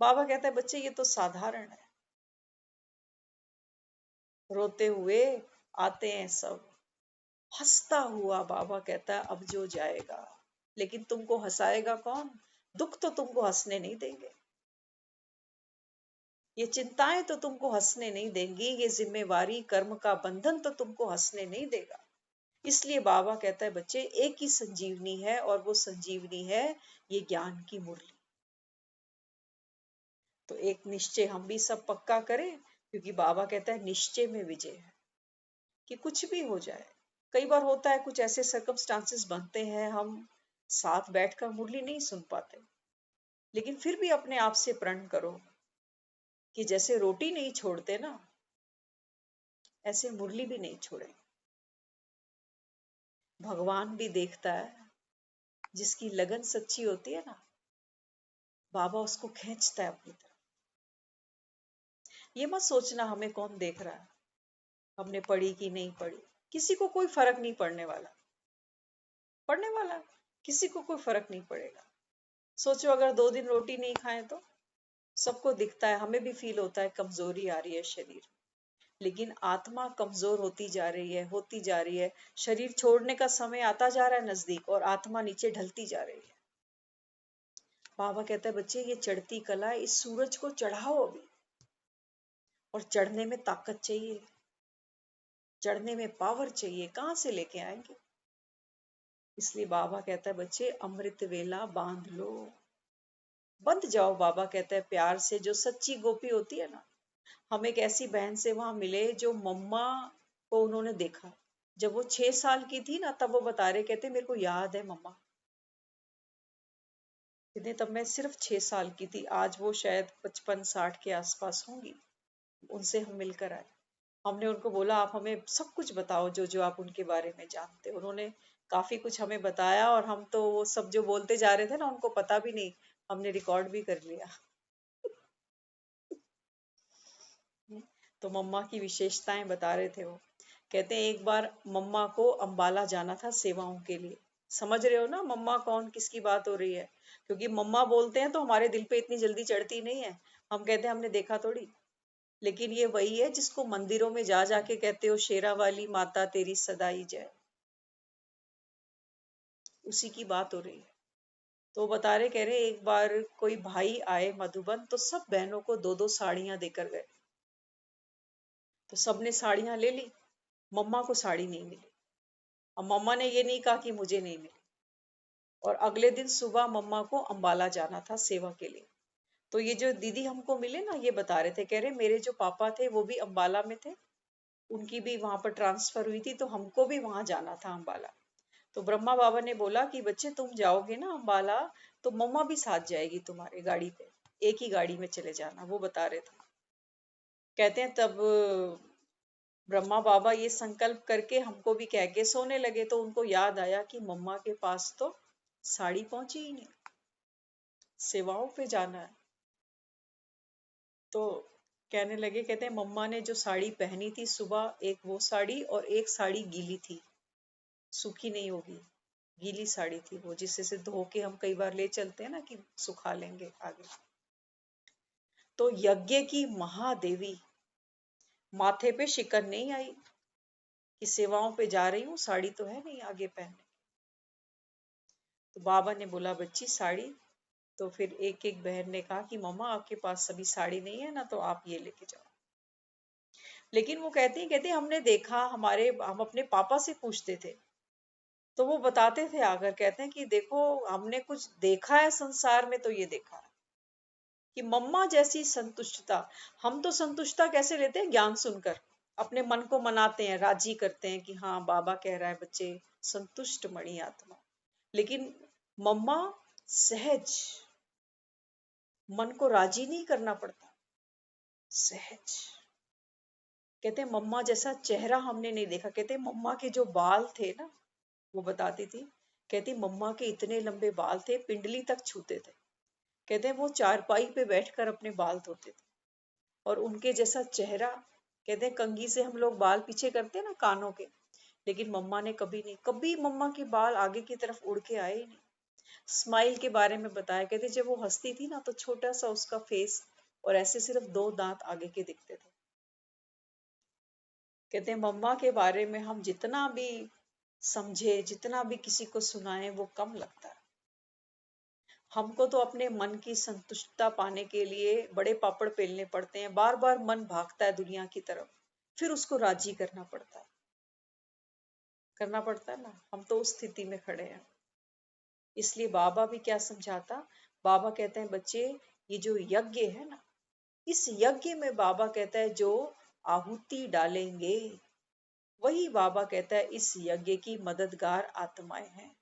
बाबा कहता है बच्चे ये तो साधारण है, रोते हुए आते हैं सब, हंसता हुआ बाबा कहता है अब जो जाएगा। लेकिन तुमको हंसाएगा कौन? दुख तो तुमको हंसने नहीं देंगे, ये चिंताएं तो तुमको हंसने नहीं देंगी, ये जिम्मेवारी कर्म का बंधन तो तुमको हंसने नहीं देगा। इसलिए बाबा कहता है बच्चे एक ही संजीवनी है, और वो संजीवनी है ये ज्ञान की मुरली। तो एक निश्चय हम भी सब पक्का करें, क्योंकि बाबा कहता है निश्चय में विजय है, कि कुछ भी हो जाए। कई बार होता है कुछ ऐसे सर्कमस्टांसेस बनते हैं, हम साथ बैठकर मुरली नहीं सुन पाते, लेकिन फिर भी अपने आप से प्रण करो कि जैसे रोटी नहीं छोड़ते ना, ऐसे मुरली भी नहीं छोड़े। भगवान भी देखता है, जिसकी लगन सच्ची होती है ना, बाबा उसको खींचता है अपनी तरफ। ये मत सोचना हमें कौन देख रहा है, हमने पढ़ी कि नहीं पढ़ी, किसी को कोई फर्क नहीं पड़ने वाला। पड़ने वाला किसी को कोई फर्क नहीं पड़ेगा। सोचो अगर 2 दिन रोटी नहीं खाएं तो सबको दिखता है, हमें भी फील होता है कमजोरी आ रही है शरीर, लेकिन आत्मा कमजोर होती जा रही है, होती जा रही है। शरीर छोड़ने का समय आता जा रहा है नजदीक, और आत्मा नीचे ढलती जा रही है। बाबा कहता है बच्चे ये चढ़ती कला, इस सूरज को चढ़ाओ अभी, और चढ़ने में ताकत चाहिए, चढ़ने में पावर चाहिए, कहां से लेके आएंगे? इसलिए बाबा कहता है बच्चे अमृत वेला बांध लो, बंध जाओ। बाबा कहता है प्यार से, जो सच्ची गोपी होती है ना, हम एक ऐसी बहन से वहां मिले जो मम्मा को उन्होंने देखा जब वो 6 साल की थी ना, तब वो बता रहे, कहते मेरे को याद है मम्मा, कहते तब मैं सिर्फ 6 साल की थी, आज वो शायद 55-60 के आसपास होंगी। उनसे हम मिलकर आए, हमने उनको बोला आप हमें सब कुछ बताओ जो जो आप उनके बारे में जानते। उन्होंने काफी कुछ हमें बताया, और हम तो वो सब जो बोलते जा रहे थे ना, उनको पता भी नहीं, हमने रिकॉर्ड भी कर लिया। तो मम्मा की विशेषताएं बता रहे थे वो, कहते हैं एक बार मम्मा को अंबाला जाना था सेवाओं के लिए। समझ रहे हो ना मम्मा कौन, किसकी बात हो रही है? क्योंकि मम्मा बोलते हैं तो हमारे दिल पे इतनी जल्दी चढ़ती नहीं है, हम कहते हैं हमने देखा थोड़ी। लेकिन ये वही है जिसको मंदिरों में जा जाके कहते हो शेरा वाली माता तेरी सदाई जय, उसी की बात हो रही है। तो बता रहे, कह रहे एक बार कोई भाई आए मधुबन, तो सब बहनों को 2-2 साड़ियां देकर गए। तो सबने साड़ियां ले ली, मम्मा को साड़ी नहीं मिली। अब मम्मा ने ये नहीं कहा कि मुझे नहीं मिली, और अगले दिन सुबह मम्मा को अंबाला जाना था सेवा के लिए। तो ये जो दीदी हमको मिले ना, ये बता रहे थे, कह रहे मेरे जो पापा थे वो भी अंबाला में थे, उनकी भी वहां पर ट्रांसफर हुई थी, तो हमको भी वहां जाना था अंबाला। तो ब्रह्मा बाबा ने बोला कि बच्चे तुम जाओगे ना अंबाला, तो मम्मा भी साथ जाएगी तुम्हारे गाड़ी पे, एक ही गाड़ी में चले जाना। वो बता रहे थे, कहते हैं तब ब्रह्मा बाबा ये संकल्प करके हमको भी कह के सोने लगे, तो उनको याद आया कि मम्मा के पास तो साड़ी पहुंची ही नहीं, सेवाओं पे जाना है। तो कहने लगे, कहते हैं मम्मा ने जो साड़ी पहनी थी सुबह, एक वो साड़ी और एक साड़ी गीली थी, सूखी नहीं होगी, गीली साड़ी थी वो, जिससे से धो के हम कई बार ले चलते हैं ना कि सुखा लेंगे आगे। तो यज्ञ की महादेवी माथे पे शिकन नहीं आई कि सेवाओं पे जा रही हूँ, साड़ी तो है नहीं आगे पहनने। तो बाबा ने बोला बच्ची साड़ी, तो फिर एक एक बहन ने कहा कि मम्मा आपके पास सभी साड़ी नहीं है ना, तो आप ये लेके जाओ। लेकिन वो कहती हमने देखा, हम अपने पापा से पूछते थे तो वो बताते थे आकर, कहते हैं कि देखो हमने कुछ देखा है संसार में, तो ये देखा है कि मम्मा जैसी संतुष्टता। हम तो संतुष्टता कैसे लेते हैं? ज्ञान सुनकर अपने मन को मनाते हैं, राजी करते हैं कि हाँ बाबा कह रहा है बच्चे संतुष्ट मणि आत्मा। लेकिन मम्मा सहज, मन को राजी नहीं करना पड़ता, सहज। कहते हैं मम्मा जैसा चेहरा हमने नहीं देखा। कहते हैं मम्मा के जो बाल थे ना, वो बताती थी, कहती मम्मा के इतने लंबे बाल थे, पिंडली तक छूते थे। कहते हैं वो चारपाई पे बैठकर अपने बाल धोते थे, और उनके जैसा चेहरा। कहते हैं कंघी से हम लोग बाल पीछे करते हैं ना कानों के, लेकिन मम्मा ने कभी नहीं, कभी मम्मा के बाल आगे की तरफ उड़ के आए ही नहीं। स्माइल के बारे में बताया, कहते जब वो हंसती थी ना तो छोटा सा उसका फेस, और ऐसे सिर्फ 2 दांत आगे के दिखते थे। कहते हैं मम्मा के बारे में हम जितना भी समझे, जितना भी किसी को सुनाए, वो कम लगता है। हमको तो अपने मन की संतुष्टता पाने के लिए बड़े पापड़ बेलने पड़ते हैं, बार बार मन भागता है दुनिया की तरफ, फिर उसको राजी करना पड़ता है ना। हम तो उस स्थिति में खड़े हैं। इसलिए बाबा भी क्या समझाता, बाबा कहते हैं बच्चे ये जो यज्ञ है ना, इस यज्ञ में बाबा कहता है जो आहुति डालेंगे, वही बाबा कहता है इस यज्ञ की मददगार आत्माएं हैं।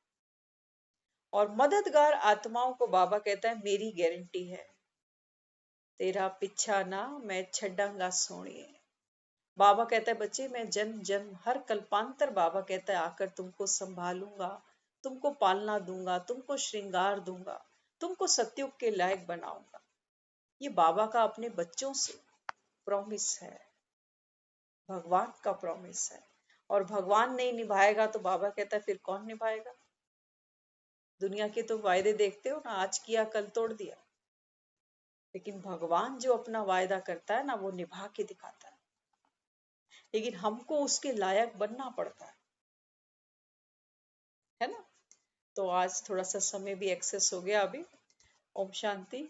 और मददगार आत्माओं को बाबा कहता है मेरी गारंटी है, तेरा पिछा ना मैं छड्डांगा सोनिए। बाबा कहता है बच्चे मैं जन्म जन्म हर कल्पांतर, बाबा कहता है आकर तुमको संभालूंगा, तुमको पालना दूंगा, तुमको श्रृंगार दूंगा, तुमको सतयुग के लायक बनाऊंगा। ये बाबा का अपने बच्चों से प्रॉमिस है, भगवान का प्रॉमिस है। और भगवान नहीं निभाएगा तो बाबा कहता है फिर कौन निभाएगा? दुनिया के तो वायदे देखते हो ना, आज किया कल तोड़ दिया, लेकिन भगवान जो अपना वायदा करता है ना, वो निभा के दिखाता है। लेकिन हमको उसके लायक बनना पड़ता है ना। तो आज थोड़ा सा समय भी एक्सेस हो गया अभी। ओम शांति।